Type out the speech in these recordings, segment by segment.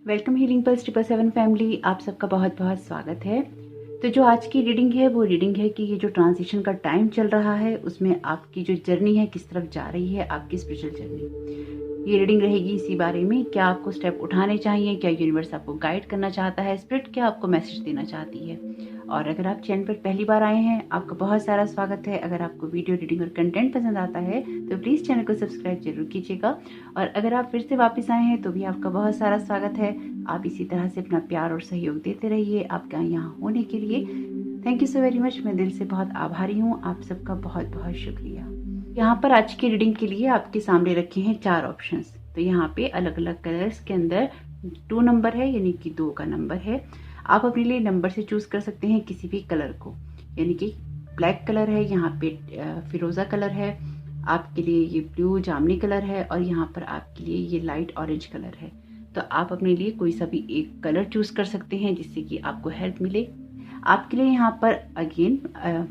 Welcome healing pulse 777 family, आप सबका बहुत बहुत स्वागत है। तो जो आज की रीडिंग है वो रीडिंग है कि ये जो ट्रांजिशन का टाइम चल रहा है उसमें आपकी जो जर्नी है किस तरफ जा रही है, आपकी स्पिरिचुअल जर्नी। ये रीडिंग रहेगी इसी बारे में, क्या आपको स्टेप उठाने चाहिए, क्या यूनिवर्स आपको गाइड करना चाहता है, स्पिरिट क्या आपको मैसेज देना चाहती है। और अगर आप चैनल पर पहली बार आए हैं, आपका बहुत सारा स्वागत है। अगर आपको वीडियो रीडिंग और कंटेंट पसंद आता है तो प्लीज़ चैनल को सब्सक्राइब जरूर कीजिएगा। और अगर आप फिर से वापस आए हैं तो भी आपका बहुत सारा स्वागत है। आप इसी तरह से अपना प्यार और सहयोग देते रहिए आपका यहाँ होने के लिए। Thank you so very much. मैं दिल से बहुत आभारी हूँ, आप सबका बहुत बहुत शुक्रिया। यहाँ पर आज की रीडिंग के लिए आपके सामने रखे हैं 4 ऑप्शंस। तो यहाँ पे अलग अलग कलर्स के अंदर 2 नंबर है, यानी कि 2 का नंबर है। आप अपने लिए नंबर से चूज कर सकते हैं किसी भी कलर को, यानी कि ब्लैक कलर है, यहाँ पे फिरोजा कलर है, आपके लिए ये ब्लू जामनी कलर है, और यहाँ पर आपके लिए ये लाइट ऑरेंज कलर है। तो आप अपने लिए कोई सा भी एक कलर चूज कर सकते हैं जिससे कि आपको हेल्प मिले। आपके लिए यहाँ पर अगेन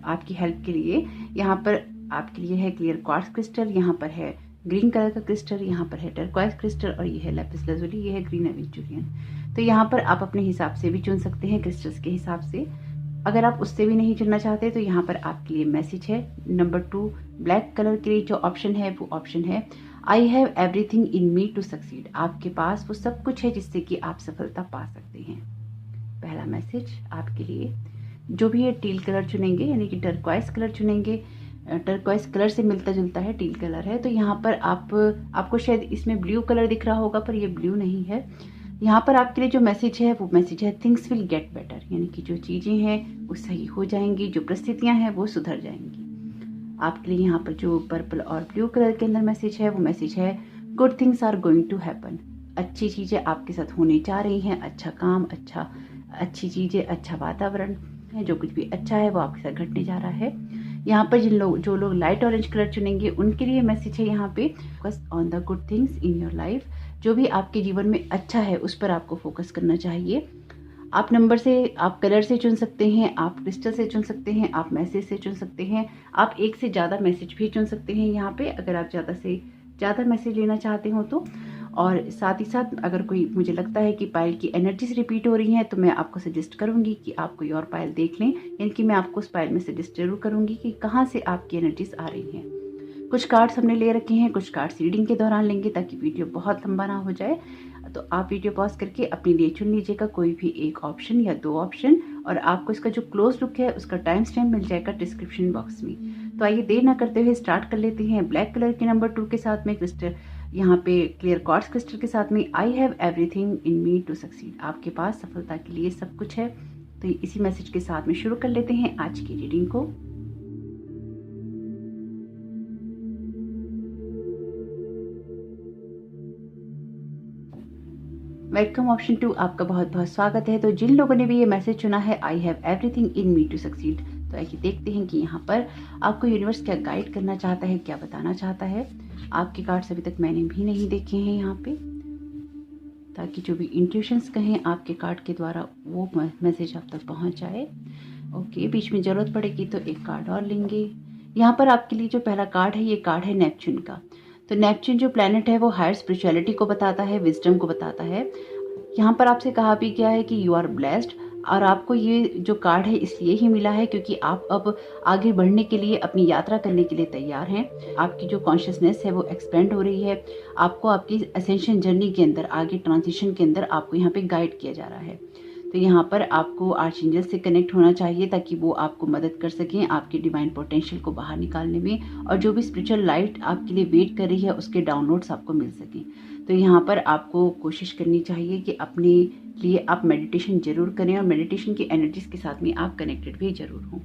आपकी हेल्प के लिए यहाँ पर आपके लिए है क्लियर क्वार्ट्ज क्रिस्टल, यहाँ पर है ग्रीन कलर का क्रिस्टल, यहाँ पर है टर्क्वाइज क्रिस्टल, और ये है लैपिस लाजुली, ये है ग्रीन एवेंचुरियन। तो यहाँ पर आप अपने हिसाब से भी चुन सकते हैं क्रिस्टल्स के हिसाब से। अगर आप उससे भी नहीं चुनना चाहते तो यहाँ पर आपके लिए मैसेज है नंबर 2 ब्लैक कलर के लिए जो ऑप्शन है वो ऑप्शन है I have everything in me to succeed. आपके पास वो सब कुछ है जिससे कि आप सफलता पा सकते हैं। पहला मैसेज आपके लिए, जो भी ये टील कलर चुनेंगे यानी कि टर्क्वाइज कलर चुनेंगे, टर्क्वाइज कलर से मिलता जुलता है टील कलर है, तो यहाँ पर आपको शायद इसमें ब्लू कलर दिख रहा होगा पर ये ब्लू नहीं है। यहाँ पर आपके लिए जो मैसेज है वो मैसेज है थिंग्स विल गेट बेटर, यानी कि जो चीज़ें हैं वो सही हो जाएंगी, जो परिस्थितियाँ हैं वो सुधर जाएंगी। आपके लिए यहाँ पर जो पर्पल और ब्लू कलर के अंदर मैसेज है वो मैसेज है good things are going to happen. अच्छी चीज़ें आपके साथ होने जा रही हैं, अच्छा काम, अच्छी चीज़ें, अच्छा वातावरण है, जो कुछ भी अच्छा है वो आपके साथ घटने जा रहा है। यहाँ पर जो लोग लाइट ऑरेंज कलर चुनेंगे उनके लिए मैसेज है यहाँ पे focus on the good things in your life. जो भी आपके जीवन में अच्छा है उस पर आपको फोकस करना चाहिए। आप नंबर से, आप कलर से चुन सकते हैं, आप क्रिस्टल से चुन सकते हैं, आप मैसेज से चुन सकते हैं, आप एक से ज़्यादा मैसेज भी चुन सकते हैं यहाँ पे अगर आप ज़्यादा से ज़्यादा मैसेज लेना चाहते हो तो। और साथ ही साथ अगर कोई मुझे लगता है कि पायल की एनर्जीज रिपीट हो रही हैं तो मैं आपको सजेस्ट करूंगी कि आप कोई और पायल देख लें, यानी कि मैं आपको उस पायल में सजेस्ट जरूर करूंगी कि कहाँ से आपकी एनर्जीज आ रही हैं। कुछ कार्ड्स हमने ले रखे हैं, कुछ कार्ड्स रीडिंग के दौरान लेंगे ताकि वीडियो बहुत लंबा ना हो जाए। तो आप वीडियो पॉज करके अपने लिए चुन लीजिएगा कोई भी एक ऑप्शन या 2 ऑप्शन, और आपको इसका जो क्लोज लुक है उसका टाइम स्टैम्प मिल जाएगा डिस्क्रिप्शन बॉक्स में। तो आइए देर ना करते हुए स्टार्ट कर लेते हैं। ब्लैक कलर के नंबर 2 के साथ में क्रिस्टल, यहाँ पे क्लियर क्वार्ट्ज क्रिस्टल के साथ में I have everything in me to succeed. आपके पास सफलता के लिए सब कुछ है। तो इसी मैसेज के साथ में शुरू कर लेते हैं आज की रीडिंग को। वेलकम ऑप्शन 2, आपका बहुत बहुत स्वागत है। तो जिन लोगों ने भी ये मैसेज चुना है I have everything in me to succeed, तो आइए देखते हैं कि यहाँ पर आपको यूनिवर्स क्या गाइड करना चाहता है, क्या बताना चाहता है। आपके कार्ड्स अभी तक मैंने भी नहीं देखे हैं यहाँ पे, ताकि जो भी इंट्यूशंस कहें आपके कार्ड के द्वारा वो मैसेज आप तक पहुँच जाए। ओके, बीच में ज़रूरत पड़ेगी तो एक कार्ड और लेंगे। यहाँ पर आपके लिए जो पहला कार्ड है ये कार्ड है नेपच्यून का। तो नेपच्यून जो प्लैनेट है वो हायर स्पिरिचुअलिटी को बताता है, विजडम को बताता है। यहाँ पर आपसे कहा भी गया है कि यू आर ब्लेस्ड, और आपको ये जो कार्ड है इसलिए ही मिला है क्योंकि आप अब आगे बढ़ने के लिए, अपनी यात्रा करने के लिए तैयार हैं। आपकी जो कॉन्शियसनेस है वो एक्सपेंड हो रही है। आपको आपकी असेंशन जर्नी के अंदर, आगे ट्रांजिशन के अंदर आपको यहाँ पे गाइड किया जा रहा है। तो यहाँ पर आपको आर्चएंजल से कनेक्ट होना चाहिए ताकि वो आपको मदद कर सकें आपके डिवाइन पोटेंशियल को बाहर निकालने में, और जो भी स्पिरिचुअल लाइट आपके लिए वेट कर रही है उसके डाउनलोड्स आपको मिल सकें। तो यहाँ पर आपको कोशिश करनी चाहिए कि अपने लिए आप मेडिटेशन जरूर करें, और मेडिटेशन की एनर्जीज के साथ में आप कनेक्टेड भी जरूर हों।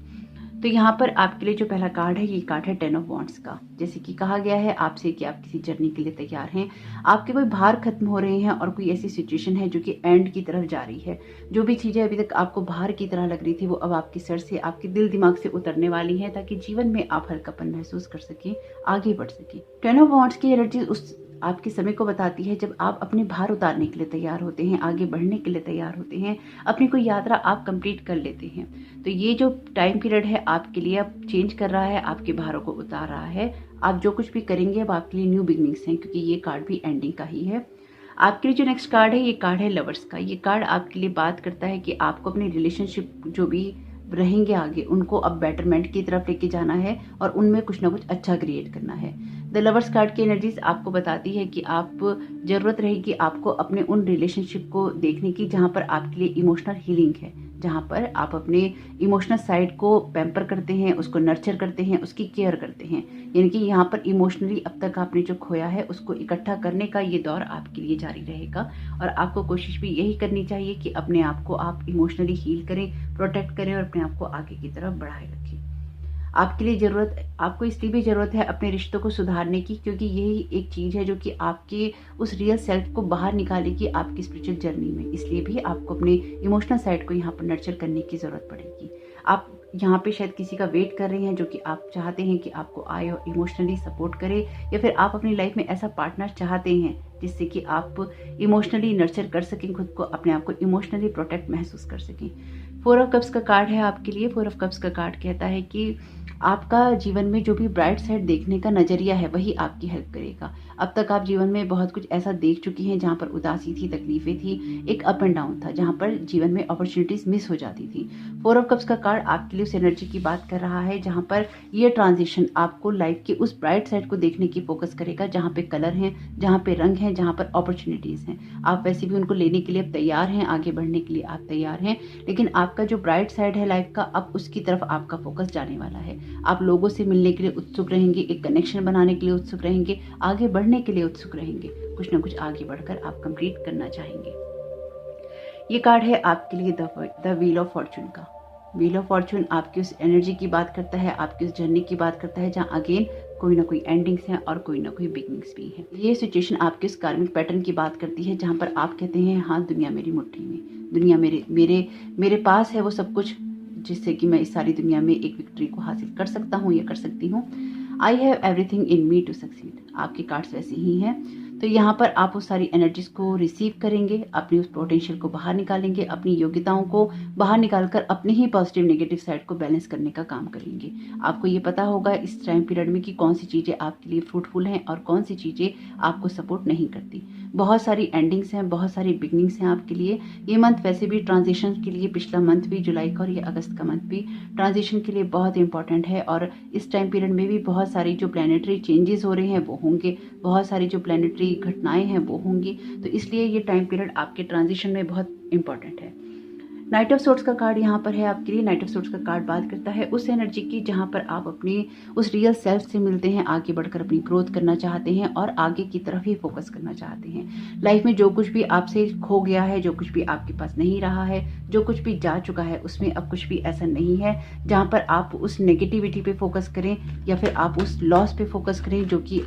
तो यहाँ पर आपके लिए जो पहला कार्ड है ये कार्ड है 10 ऑफ वॉन्ड्स का। जैसे कि कहा गया है आपसे कि आप किसी जर्नी के लिए तैयार हैं, आपके कोई भार खत्म हो रहे हैं और कोई ऐसी सिचुएशन है जो कि एंड की तरफ जा रही है। जो भी चीज़ें अभी तक आपको भार की तरह लग रही थी वो अब आपके सर से, आपके दिल दिमाग से उतरने वाली हैं, ताकि जीवन में आप हल्कापन महसूस कर सकें, आगे बढ़ सकें। 10 ऑफ वॉन्ड्स की एनर्जी उस आपके समय को बताती है जब आप अपने भार उतारने के लिए तैयार होते हैं, आगे बढ़ने के लिए तैयार होते हैं, अपनी कोई यात्रा आप कंप्लीट कर लेते हैं। तो ये जो टाइम पीरियड है आपके लिए अब चेंज कर रहा है, आपके भारों को उतार रहा है। आप जो कुछ भी करेंगे अब आपके लिए न्यू बिगनिंग्स हैं, क्योंकि ये कार्ड भी एंडिंग का ही है। आपके लिए जो नेक्स्ट कार्ड है, ये कार्ड है लवर्स का। ये कार्ड आपके लिए बात करता है कि आपको अपने रिलेशनशिप जो भी रहेंगे आगे, उनको अब बेटरमेंट की तरफ लेके जाना है और उनमें कुछ ना कुछ अच्छा क्रिएट करना है। द लवर्स कार्ड की एनर्जीज आपको बताती है कि आप ज़रूरत रहेगी आपको अपने उन रिलेशनशिप को देखने की जहाँ पर आपके लिए इमोशनल हीलिंग है, जहाँ पर आप अपने इमोशनल साइड को पैम्पर करते हैं, उसको नर्चर करते हैं, उसकी केयर करते हैं। यानी कि यहाँ पर इमोशनली अब तक आपने जो खोया है उसको इकट्ठा करने का ये दौर आपके लिए जारी रहेगा और आपको कोशिश भी यही करनी चाहिए कि अपने आप को आप इमोशनली हील करें, प्रोटेक्ट करें और अपने आप को आगे की तरफ बढ़ाए रखें। आपके लिए आपको इसलिए भी ज़रूरत है अपने रिश्तों को सुधारने की, क्योंकि यही एक चीज़ है जो कि आपके उस रियल सेल्फ को बाहर निकालेगी आपकी स्पिरिचुअल जर्नी में। इसलिए भी आपको अपने इमोशनल साइड को यहाँ पर नर्चर करने की ज़रूरत पड़ेगी। आप यहाँ पे शायद किसी का वेट कर रहे हैं जो कि आप चाहते हैं कि आपको आए और इमोशनली सपोर्ट करे, या फिर आप अपनी लाइफ में ऐसा पार्टनर चाहते हैं जिससे कि आप इमोशनली नर्चर कर सकें खुद को, अपने आप को इमोशनली प्रोटेक्ट महसूस कर सकें। 4 ऑफ कप्स का कार्ड है आपके लिए। 4 ऑफ कप्स का कार्ड कहता है कि आपका जीवन में जो भी ब्राइट साइड देखने का नज़रिया है वही आपकी हेल्प करेगा। अब तक आप जीवन में बहुत कुछ ऐसा देख चुकी हैं जहाँ पर उदासी थी, तकलीफें थी, एक अप एंड डाउन था, जहाँ पर जीवन में अपॉर्चुनिटीज़ मिस हो जाती थी। 4 ऑफ कप्स का कार्ड आपके लिए उस एनर्जी की बात कर रहा है जहाँ पर ये ट्रांजिशन आपको लाइफ के उस ब्राइट साइड को देखने की फोकस करेगा, जहाँ पे कलर हैं, जहाँ पे रंग हैं, जहाँ पर अपॉर्चुनिटीज़ हैं। आप वैसे भी उनको लेने के लिए अब तैयार हैं, आगे बढ़ने के लिए आप तैयार हैं, लेकिन आपका जो ब्राइट साइड है लाइफ का, अब उसकी तरफ आपका फोकस जाने वाला है। आप लोगों से मिलने के लिए उत्सुक रहेंगे, एक कनेक्शन बनाने के लिए उत्सुक रहेंगे, आगे बढ़ने के लिए उत्सुक रहेंगे, कुछ ना कुछ आगे बढ़कर आप कंप्लीट करना चाहेंगे। ये कार्ड है आपके लिए द व्हील ऑफ फॉर्चून का। व्हील ऑफ फॉर्चून आपकी उस एनर्जी की बात करता है, आपकी उस जर्नी की बात करता है जहाँ अगेन कोई ना कोई एंडिंग्स हैं और कोई ना कोई बिगनिंग्स भी हैं। ये सिचुएशन आपके उस कार्मिक पैटर्न की बात करती है जहाँ पर आप कहते हैं हाँ, दुनिया मेरी मुट्ठी में, दुनिया मेरे पास है वो सब कुछ जिससे कि मैं इस सारी दुनिया में एक विक्ट्री को हासिल कर सकता हूँ या कर सकती हूँ। I have everything in me to succeed. आपके कार्ड्स वैसे ही हैं। तो यहाँ पर आप उस सारी एनर्जीज को रिसीव करेंगे, अपनी उस पोटेंशियल को बाहर निकालेंगे, अपनी योग्यताओं को बाहर निकालकर अपने ही पॉजिटिव नेगेटिव साइड को बैलेंस करने का काम करेंगे। आपको ये पता होगा इस टाइम पीरियड में कि कौन सी चीज़ें आपके लिए फ्रूटफुल हैं और कौन सी चीज़ें आपको सपोर्ट नहीं करती। बहुत सारी एंडिंग्स हैं, बहुत सारी बिगनिंग्स हैं आपके लिए। ये मंथ वैसे भी ट्रांजिशन के लिए, पिछला मंथ भी जुलाई का और ये अगस्त का मंथ भी ट्रांजिशन के लिए बहुत इंपॉर्टेंट है और इस टाइम पीरियड में भी बहुत सारी जो प्लैनेटरी चेंजेस हो रहे हैं वो होंगे, बहुत सारी जो प्लैनेटरी घटनाएं हैं वो होंगी। तो इसलिए ये टाइम पीरियड आपके ट्रांजिशन में बहुत इंपॉर्टेंट है। नाइट ऑफ सोर्ड्स का कार्ड यहाँ पर है आपके लिए। नाइट ऑफ सोर्ड्स का कार्ड बात करता है उस एनर्जी की जहाँ पर आप अपनी उस रियल सेल्फ से मिलते हैं, आगे बढ़कर अपनी ग्रोथ करना चाहते हैं और आगे की तरफ ही फोकस करना चाहते हैं। लाइफ में जो कुछ भी आपसे खो गया है, जो कुछ भी आपके पास नहीं रहा है, जो कुछ भी जा चुका है, उसमें अब कुछ भी ऐसा नहीं है जहाँ पर आप उस नेगेटिविटी पे फोकस करें या फिर आप उस लॉस पे फोकस करें जो कि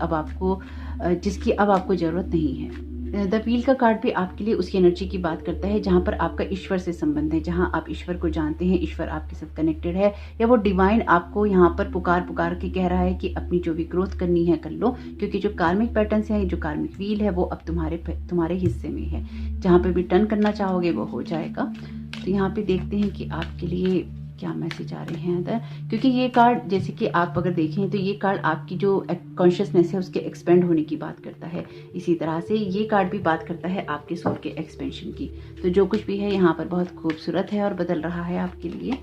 जिसकी अब आपको ज़रूरत नहीं है। द व्हील का कार्ड भी आपके लिए उसकी एनर्जी की बात करता है जहाँ पर आपका ईश्वर से संबंध है, जहाँ आप ईश्वर को जानते हैं, ईश्वर आपके साथ कनेक्टेड है या वो डिवाइन आपको यहाँ पर पुकार के कह रहा है कि अपनी जो भी ग्रोथ करनी है कर लो, क्योंकि जो कार्मिक पैटर्न्स हैं, जो कार्मिक व्हील है वो अब तुम्हारे हिस्से में है। जहाँ पे भी टर्न करना चाहोगे वो हो जाएगा। तो यहाँ पे देखते हैं कि आपके लिए क्या मैसेज आ रहे हैं अंदर, क्योंकि ये कार्ड जैसे कि आप अगर देखें तो ये कार्ड आपकी जो कॉन्शियसनेस है उसके एक्सपेंड होने की बात करता है। इसी तरह से ये कार्ड भी बात करता है आपके सोल के एक्सपेंशन की। तो जो कुछ भी है यहाँ पर बहुत खूबसूरत है और बदल रहा है आपके लिए।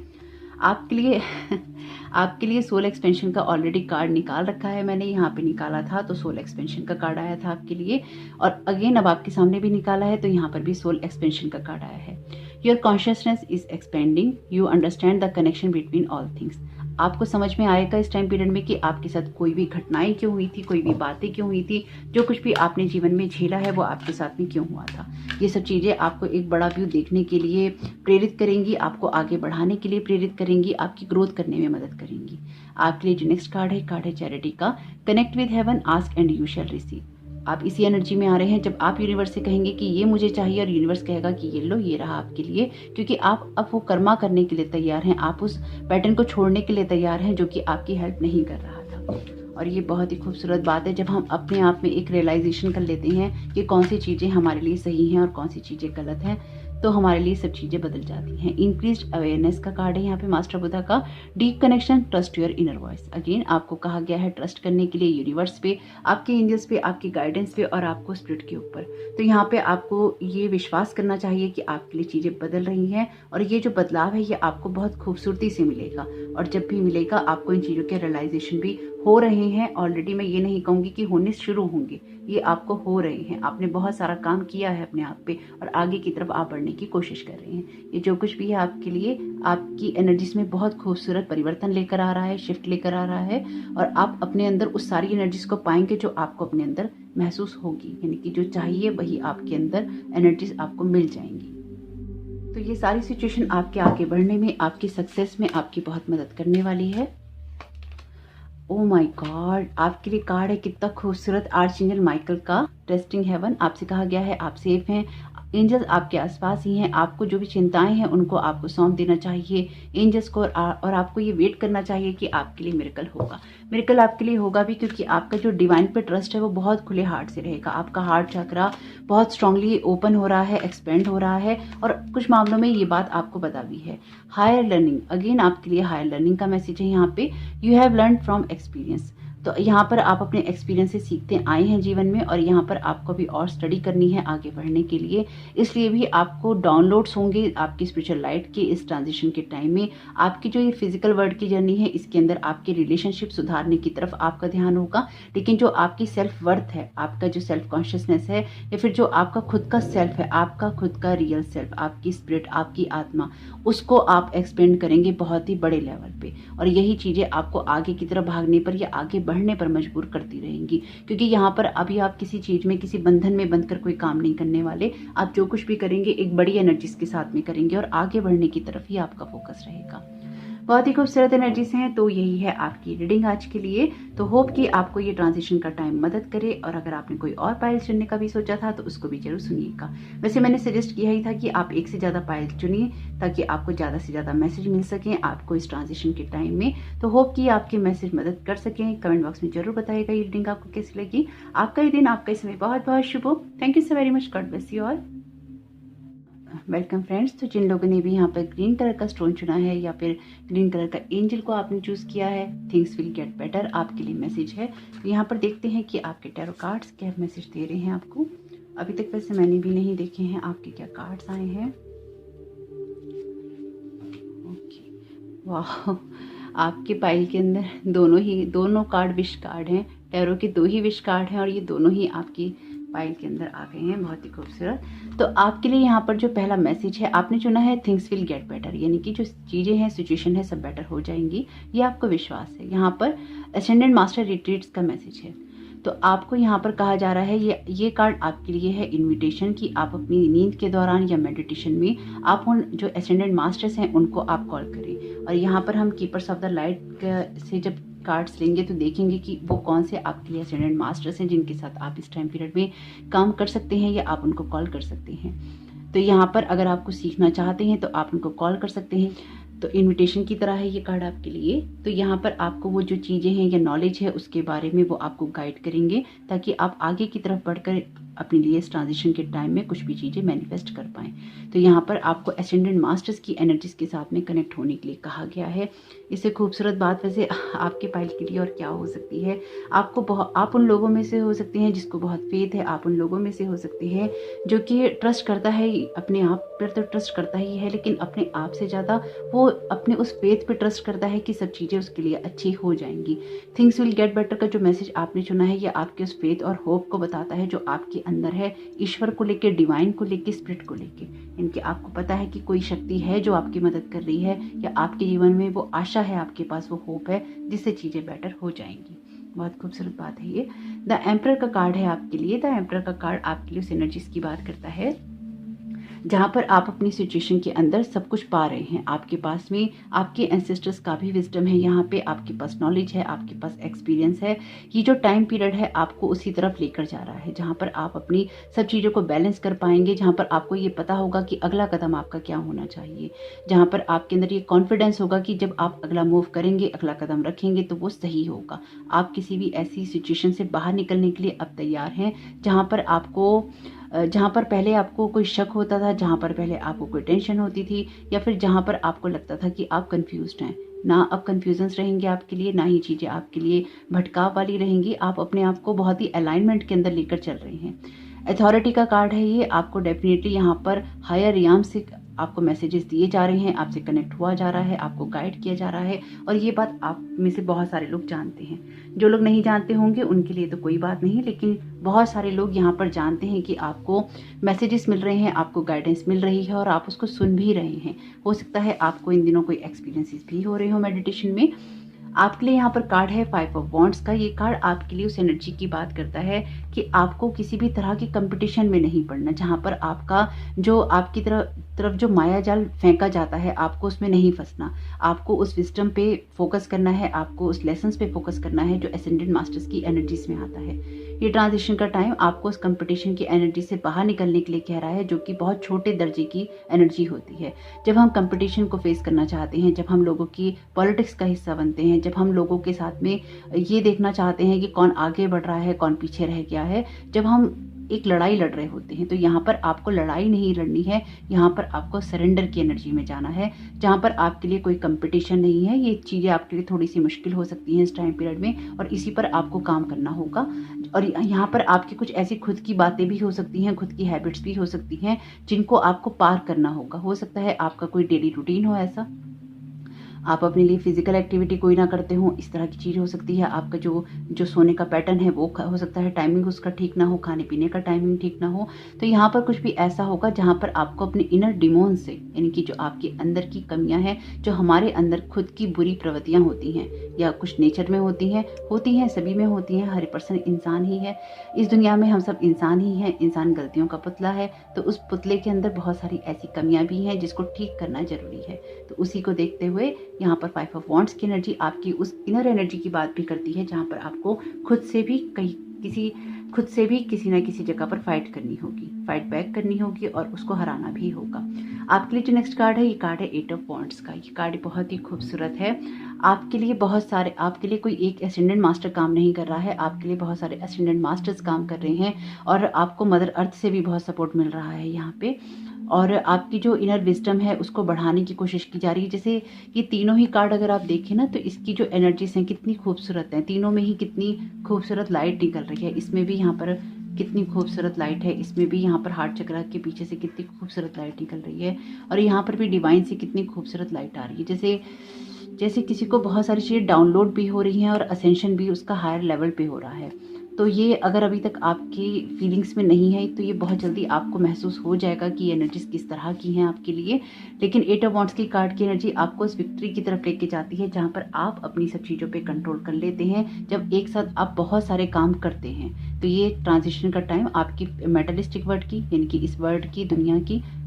आपके लिए सोल एक्सपेंशन का ऑलरेडी कार्ड निकाल रखा है मैंने, यहाँ पे निकाला था तो सोल एक्सपेंशन का कार्ड आया था आपके लिए और अगेन अब आपके सामने भी निकाला है तो यहाँ पर भी सोल एक्सपेंशन का कार्ड आया है। Your consciousness is expanding, you understand the connection between all things. आपको समझ में आएगा इस टाइम पीरियड में कि आपके साथ कोई भी घटनाएं क्यों हुई थी, कोई भी बातें क्यों हुई थी, जो कुछ भी आपने जीवन में झेला है वो आपके साथ में क्यों हुआ था। ये सब चीज़ें आपको एक बड़ा व्यू देखने के लिए प्रेरित करेंगी, आपको आगे बढ़ाने के लिए प्रेरित करेंगी, आपकी ग्रोथ करने में मदद करेंगी। आपके लिए जो नेक्स्ट कार्ड है चैरिटी का। Connect with heaven, ask and you shall receive. आप इसी एनर्जी में आ रहे हैं जब आप यूनिवर्स से कहेंगे कि ये मुझे चाहिए और यूनिवर्स कहेगा कि ये लो, ये रहा आपके लिए, क्योंकि आप अब वो कर्मा करने के लिए तैयार हैं, आप उस पैटर्न को छोड़ने के लिए तैयार हैं जो कि आपकी हेल्प नहीं कर रहा था। और ये बहुत ही खूबसूरत बात है जब हम अपने आप में एक रियलाइजेशन कर लेते हैं कि कौन सी चीज़ें हमारे लिए सही हैं और कौन सी चीज़ें गलत हैं। तो हमारे लिए सब चीज़ें बदल जाती हैं। इंक्रीज्ड अवेयरनेस का कार्ड है यहाँ पे मास्टर बुद्धा का। Deep connection, trust your inner voice. Again आपको कहा गया है ट्रस्ट करने के लिए यूनिवर्स पे, आपके एंजल्स पे, आपकी गाइडेंस पे और आपको स्पिरिट के ऊपर। तो यहाँ पे आपको ये विश्वास करना चाहिए कि आपके लिए चीज़ें बदल रही हैं और ये जो बदलाव है ये आपको बहुत खूबसूरती से मिलेगा। और जब भी मिलेगा आपको इन चीज़ों के रियलाइजेशन भी हो रहे हैं ऑलरेडी। मैं ये नहीं कहूँगी कि होने शुरू होंगे, ये आपको हो रहे हैं। आपने बहुत सारा काम किया है अपने आप पे और आगे की तरफ आप बढ़ने की कोशिश कर रहे हैं। ये जो कुछ भी है आपके लिए, आपकी एनर्जीज में बहुत खूबसूरत परिवर्तन लेकर आ रहा है, शिफ्ट लेकर आ रहा है और आप अपने अंदर उस सारी एनर्जीज को पाएंगे जो आपको अपने अंदर महसूस होगी। यानी कि जो चाहिए वही आपके अंदर एनर्जीज आपको मिल जाएंगी। तो ये सारी सिचुएशन आपके आगे बढ़ने में, आपकी सक्सेस में आपकी बहुत मदद करने वाली है। ओ माय गॉड, आपके लिए कार्ड है कितना खूबसूरत, आर्चएंजल माइकल का ट्रस्टिंग हेवन। आपसे कहा गया है आप सेफ हैं, एंजल्स आपके आसपास ही हैं। आपको जो भी चिंताएं हैं उनको आपको सौंप देना चाहिए एंजल्स को और आपको ये वेट करना चाहिए कि आपके लिए मिरेकल होगा। मिरेकल आपके लिए होगा भी क्योंकि आपका जो डिवाइन पे ट्रस्ट है वो बहुत खुले हार्ट से रहेगा। आपका हार्ट चक्रा बहुत स्ट्रांगली ओपन हो रहा है, एक्सपेंड हो रहा है और कुछ मामलों में ये बात आपको पता भी है। हायर लर्निंग, अगेन आपके लिए हायर लर्निंग का मैसेज है यहाँ पे। You have learn from experience. तो यहाँ पर आप अपने एक्सपीरियंस से सीखते आए हैं जीवन में और यहाँ पर आपको भी और स्टडी करनी है आगे बढ़ने के लिए। इसलिए भी आपको डाउनलोड्स होंगे आपकी स्पिरिचुअल लाइट के इस ट्रांजिशन के टाइम में। आपकी जो ये फिजिकल वर्ल्ड की जर्नी है इसके अंदर आपके रिलेशनशिप सुधारने की तरफ आपका ध्यान होगा, लेकिन जो आपकी सेल्फ वर्थ है, आपका जो सेल्फ कॉन्शियसनेस है या फिर जो आपका खुद का सेल्फ है, आपका खुद का रियल सेल्फ, आपकी स्पिरिट, आपकी आत्मा, उसको आप एक्सपेंड करेंगे बहुत ही बड़े लेवल पे। और यही चीज़ें आपको आगे की तरफ भागने पर या आगे बढ़ने पर मजबूर करती रहेंगी, क्योंकि यहाँ पर अभी आप किसी चीज में, किसी बंधन में बंधकर कोई काम नहीं करने वाले। आप जो कुछ भी करेंगे एक बड़ी एनर्जीज के साथ में करेंगे और आगे बढ़ने की तरफ ही आपका फोकस रहेगा। बहुत ही खूबसूरत एनर्जीज हैं। तो यही है आपकी रीडिंग आज के लिए। तो होप कि आपको ये ट्रांजिशन का टाइम मदद करे और अगर आपने कोई और पायल चुनने का भी सोचा था तो उसको भी जरूर सुनिएगा। वैसे मैंने सजेस्ट किया ही था कि आप एक से ज़्यादा पायल चुनिए ताकि आपको ज़्यादा से ज़्यादा मैसेज मिल सकें आपको इस ट्रांजिशन के टाइम में। तो होप कि आपके मैसेज मदद कर सकें। कमेंट बॉक्स में जरूर बताइएगा ये रीडिंग आपको कैसी लगी। आपका ये दिन, आपका समय बहुत बहुत शुभ हो। Thank you so very much. God bless you all. Welcome friends. तो जिन लोगों ने भी यहाँ पर ग्रीन कलर का स्टोन चुना है या फिर ग्रीन कलर का एंजल को आपने चूज किया है, थिंग्स विल गेट बेटर आपके लिए मैसेज है। तो यहाँ पर देखते हैं कि आपके टैरो कार्ड्स क्या मैसेज दे रहे हैं आपको। अभी तक वैसे मैंने भी नहीं देखे हैं आपके क्या कार्ड्स आए हैं। ओके, वाह, आपके पाइल के अंदर दोनों कार्ड विश कार्ड हैं। टैरो के 2 ही विश कार्ड हैं और ये दोनों ही आपकी पाइल के अंदर आ गए हैं। बहुत ही खूबसूरत। तो आपके लिए यहाँ पर जो पहला मैसेज है आपने चुना है थिंग्स विल गेट बेटर, यानी कि जो चीज़ें हैं, सिचुएशन है, सब बेटर हो जाएंगी, ये आपको विश्वास है। यहाँ पर असेंडेंट मास्टर रिट्रीट्स का मैसेज है। तो आपको यहाँ पर कहा जा रहा है, ये कार्ड आपके लिए है इन्विटेशन कि आप अपनी नींद के दौरान या मेडिटेशन में आप उन जो असेंडेंट मास्टर्स हैं उनको आप कॉल करें। और यहाँ पर हम कीपर्स ऑफ द लाइट से जब कार्ड्स लेंगे तो देखेंगे कि वो कौन से आपके लिए असेंडेंट मास्टर्स हैं जिनके साथ आप इस टाइम पीरियड में काम कर सकते हैं या आप उनको कॉल कर सकते हैं। तो यहाँ पर अगर आपको सीखना चाहते हैं तो आप उनको कॉल कर सकते हैं। तो इनविटेशन की तरह है ये कार्ड आपके लिए। तो यहाँ पर आपको वो जो चीज़ें हैं या नॉलेज है उसके बारे में वो आपको गाइड करेंगे ताकि आप आगे की तरफ बढ़कर अपने लिए इस ट्रांजिशन के टाइम में कुछ भी चीज़ें मैनिफेस्ट कर पाएँ। तो यहाँ पर आपको एसेंडेंट मास्टर्स की एनर्जीज के साथ में कनेक्ट होने के लिए कहा गया है। इससे खूबसूरत बात वैसे आपके पाइल के लिए और क्या हो सकती है। आप उन लोगों में से हो सकते हैं जिसको बहुत फेथ है। आप उन लोगों में से हो सकते हैं जो कि ट्रस्ट करता है, अपने आप पर तो ट्रस्ट करता ही है लेकिन अपने आप से ज़्यादा वो अपने उस फेथ पे ट्रस्ट करता है कि सब चीज़ें उसके लिए अच्छी हो जाएंगी। थिंग्स विल गेट बेटर का जो मैसेज आपने चुना है ये आपके उस फेथ और होप को बताता है जो आपके अंदर है, ईश्वर को लेके, डिवाइन को लेके, स्पिरिट को लेके। इनके आपको पता है कि कोई शक्ति है जो आपकी मदद कर रही है या आपके जीवन में वो आशा है, आपके पास वो होप है जिससे चीज़ें बेटर हो जाएंगी। बहुत खूबसूरत बात है ये। द एम्परर का कार्ड है आपके लिए। द एम्परर का कार्ड आपके लिए उस एनर्जीज की बात करता है जहाँ पर आप अपनी सिचुएशन के अंदर सब कुछ पा रहे हैं। आपके पास में आपके एंसेस्टर्स का भी विजडम है, यहाँ पे आपके पास नॉलेज है, आपके पास एक्सपीरियंस है। ये जो टाइम पीरियड है आपको उसी तरफ लेकर जा रहा है जहाँ पर आप अपनी सब चीज़ों को बैलेंस कर पाएंगे, जहाँ पर आपको ये पता होगा कि अगला कदम आपका क्या होना चाहिए, जहाँ पर आपके अंदर ये कॉन्फिडेंस होगा कि जब आप अगला मूव करेंगे, अगला कदम रखेंगे तो वो सही होगा। आप किसी भी ऐसी सिचुएशन से बाहर निकलने के लिए अब तैयार हैं जहाँ पर आपको जहाँ पर पहले आपको कोई शक होता था, जहाँ पर पहले आपको कोई टेंशन होती थी, या फिर जहाँ पर आपको लगता था कि आप कंफ्यूज्ड हैं, ना अब कन्फ्यूजन्स रहेंगे आपके लिए, ना ही चीज़ें आपके लिए भटकाव वाली रहेंगी। आप अपने आप को बहुत ही अलाइनमेंट के अंदर लेकर चल रहे हैं। अथॉरिटी का कार्ड है ये, आपको डेफिनेटली यहाँ पर हायर रियाम से आपको मैसेजेस दिए जा रहे हैं, आपसे कनेक्ट हुआ जा रहा है, आपको गाइड किया जा रहा है। और ये बात आप में से बहुत सारे लोग जानते हैं। जो लोग नहीं जानते होंगे उनके लिए तो कोई बात नहीं, लेकिन बहुत सारे लोग यहाँ पर जानते हैं कि आपको मैसेजेस मिल रहे हैं, आपको गाइडेंस मिल रही है और आप उसको सुन भी रहे हैं। हो सकता है आपको इन दिनों कोई एक्सपीरियंसेस भी हो रहे हो मेडिटेशन में। आपके लिए यहाँ पर कार्ड है 5 ऑफ वॉन्ड्स का। ये कार्ड आपके लिए उस एनर्जी की बात करता है कि आपको किसी भी तरह की कंपटीशन में नहीं पड़ना, जहाँ पर आपका जो आपकी तरफ जो माया जाल फेंका जाता है, आपको उसमें नहीं फंसना। आपको उस विजडम पे फोकस करना है, आपको उस लेसन्स पे फोकस करना है जो एसेंडेंट मास्टर्स की एनर्जीज में आता है। ये ट्रांजिशन का टाइम आपको उस कंपटीशन की एनर्जी से बाहर निकलने के लिए कह रहा है, जो कि बहुत छोटे दर्जे की एनर्जी होती है। जब हम कंपटीशन को फेस करना चाहते हैं, जब हम लोगों की पॉलिटिक्स का हिस्सा बनते हैं, जब हम लोगों के साथ में ये देखना चाहते हैं कि कौन आगे बढ़ रहा है, कौन पीछे रह गया है, जब हम एक लड़ाई लड़ रहे होते हैं, तो यहाँ पर आपको लड़ाई नहीं लड़नी है, यहाँ पर आपको सरेंडर की एनर्जी में जाना है, जहाँ पर आपके लिए कोई कंपटीशन नहीं है। ये चीज़ें आपके लिए थोड़ी सी मुश्किल हो सकती हैं इस टाइम पीरियड में, और इसी पर आपको काम करना होगा। और यहाँ पर आपकी कुछ ऐसी खुद की बातें भी हो सकती हैं, खुद की हैबिट्स भी हो सकती हैं, जिनको आपको पार करना होगा। हो सकता है आपका कोई डेली रूटीन हो ऐसा, आप अपने लिए फिजिकल एक्टिविटी कोई ना करते हो, इस तरह की चीज़ हो सकती है। आपका जो सोने का पैटर्न है वो हो सकता है टाइमिंग उसका ठीक ना हो, खाने पीने का टाइमिंग ठीक ना हो। तो यहाँ पर कुछ भी ऐसा होगा जहाँ पर आपको अपने इनर डिमोन से, यानी कि जो आपके अंदर की कमियां हैं, जो हमारे अंदर खुद की बुरी प्रवृत्तियाँ होती हैं, या कुछ नेचर में होती हैं, सभी में होती हैं। हर पर्सन इंसान ही है, इस दुनिया में हम सब इंसान ही हैं। इंसान गलतियों का पुतला है, तो उस पुतले के अंदर बहुत सारी ऐसी कमियां भी हैं जिसको ठीक करना जरूरी है। तो उसी को देखते हुए यहाँ पर 5 ऑफ वॉन्ड्स की एनर्जी आपकी उस इनर एनर्जी की बात भी करती है, जहाँ पर आपको खुद से भी किसी ना किसी जगह पर फाइट करनी होगी, फाइट बैक करनी होगी, और उसको हराना भी होगा। आपके लिए जो नेक्स्ट कार्ड है, ये कार्ड है 8 ऑफ वॉन्ड्स का। ये कार्ड बहुत ही खूबसूरत है। आपके लिए कोई एक एसेंडेंट मास्टर काम नहीं कर रहा है, आपके लिए बहुत सारे एसेंडेंट मास्टर्स काम कर रहे हैं, और आपको मदर अर्थ से भी बहुत सपोर्ट मिल रहा है यहाँ पे। और आपकी जो इनर विजडम है उसको बढ़ाने की कोशिश की जा रही है। जैसे ये तीनों ही कार्ड अगर आप देखें ना, तो इसकी जो एनर्जीज हैं कितनी खूबसूरत हैं, तीनों में ही कितनी खूबसूरत लाइट निकल रही है। इसमें भी यहाँ पर कितनी खूबसूरत लाइट है, इसमें भी यहाँ पर हार्ट चक्र के पीछे से कितनी खूबसूरत लाइट निकल रही है, और यहाँ पर भी डिवाइन से कितनी खूबसूरत लाइट आ रही है। जैसे किसी को बहुत सारी चीज़ें डाउनलोड भी हो रही हैं और असेंशन भी उसका हायर लेवल पे हो रहा है। तो ये अगर अभी तक आपकी फीलिंग्स में नहीं है, तो ये बहुत जल्दी आपको महसूस हो जाएगा कि एनर्जीज किस तरह की हैं आपके लिए। लेकिन 8 ऑफ वॉन्ड्स की कार्ड की एनर्जी आपको उस विक्ट्री की तरफ लेके जाती है, जहाँ पर आप अपनी सब चीज़ों पे कंट्रोल कर लेते हैं, जब एक साथ आप बहुत सारे काम करते हैं। तो ये ट्रांजिशन का टाइम आपकी मेटलिस्टिक वर्ल्ड की, यानी कि इस वर्ल्ड की,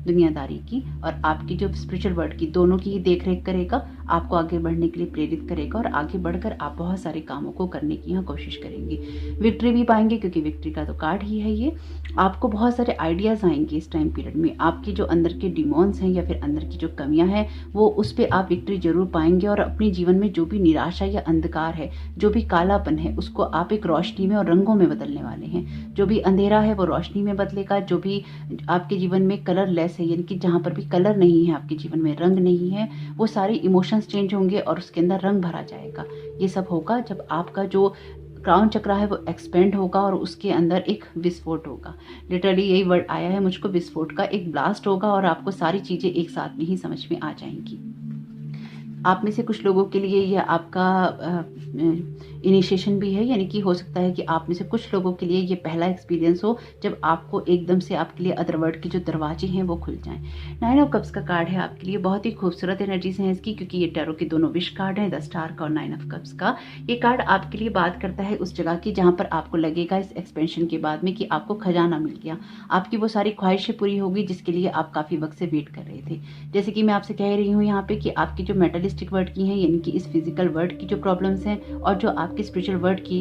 दुनियादारी की, और आपकी जो स्पिरिचुअल वर्ल्ड की, दोनों की ही देख रेख करेगा, आपको आगे बढ़ने के लिए प्रेरित करेगा, और आगे बढ़कर आप बहुत सारे कामों को करने की यहाँ कोशिश करेंगे। विक्ट्री भी पाएंगे, क्योंकि विक्ट्री का तो कार्ड ही है ये। आपको बहुत सारे आइडियाज़ आएंगे इस टाइम पीरियड में। आपके जो अंदर के डिमोन्स हैं या फिर अंदर की जो कमियां हैं, वो उस पर आप विक्ट्री जरूर पाएंगे, और अपने जीवन में जो भी निराशा या अंधकार है, जो भी कालापन है, उसको आप एक रोशनी में और रंगों में बदलने वाले हैं। जो भी अंधेरा है वो रोशनी में बदलेगा, जो भी आपके जीवन में कलरलेस है, यानी कि जहाँ पर भी कलर नहीं है आपके जीवन में, रंग नहीं है, वो सारे इमोशंस चेंज होंगे और उसके अंदर रंग भरा जाएगा। ये सब होगा जब आपका जो क्राउन चक्र है वो एक्सपेंड होगा, और उसके अंदर एक विस्फोट होगा। लिटरली यही वर्ड आया है मुझको, विस्फोट का एक ब्लास्ट होगा, और आपको सारी चीज़ें एक साथ में ही समझ में आ जाएंगी। आप में से कुछ लोगों के लिए यह आपका इनिशिएशन भी है, यानी कि हो सकता है कि आप में से कुछ लोगों के लिए ये पहला एक्सपीरियंस हो जब आपको एकदम से आपके लिए अदरवर्ल्ड के जो दरवाजे हैं वो खुल जाएं। 9 ऑफ कप्स का कार्ड है आपके लिए, बहुत ही खूबसूरत एनर्जीज हैं इसकी, क्योंकि ये टैरो के दोनों विश कार्ड हैं, 10 स्टार का और 9 ऑफ कप्स का। ये कार्ड आपके लिए बात करता है उस जगह की जहाँ पर आपको लगेगा इस एक्सपेंशन के बाद में कि आपको खजाना मिल गया, आपकी वो सारी ख्वाहिशें पूरी होगी जिसके लिए आप काफ़ी वक्त से वेट कर रहे थे। जैसे कि मैं आपसे कह रही हूँ यहाँ पे कि आपकी जो मेटलिस्टिक वर्ल्ड की हैं, यानी कि इस फिजिकल वर्ल्ड की जो प्रॉब्लम्स हैं, और जो आपकी स्पिरिचुअल वर्ल्ड की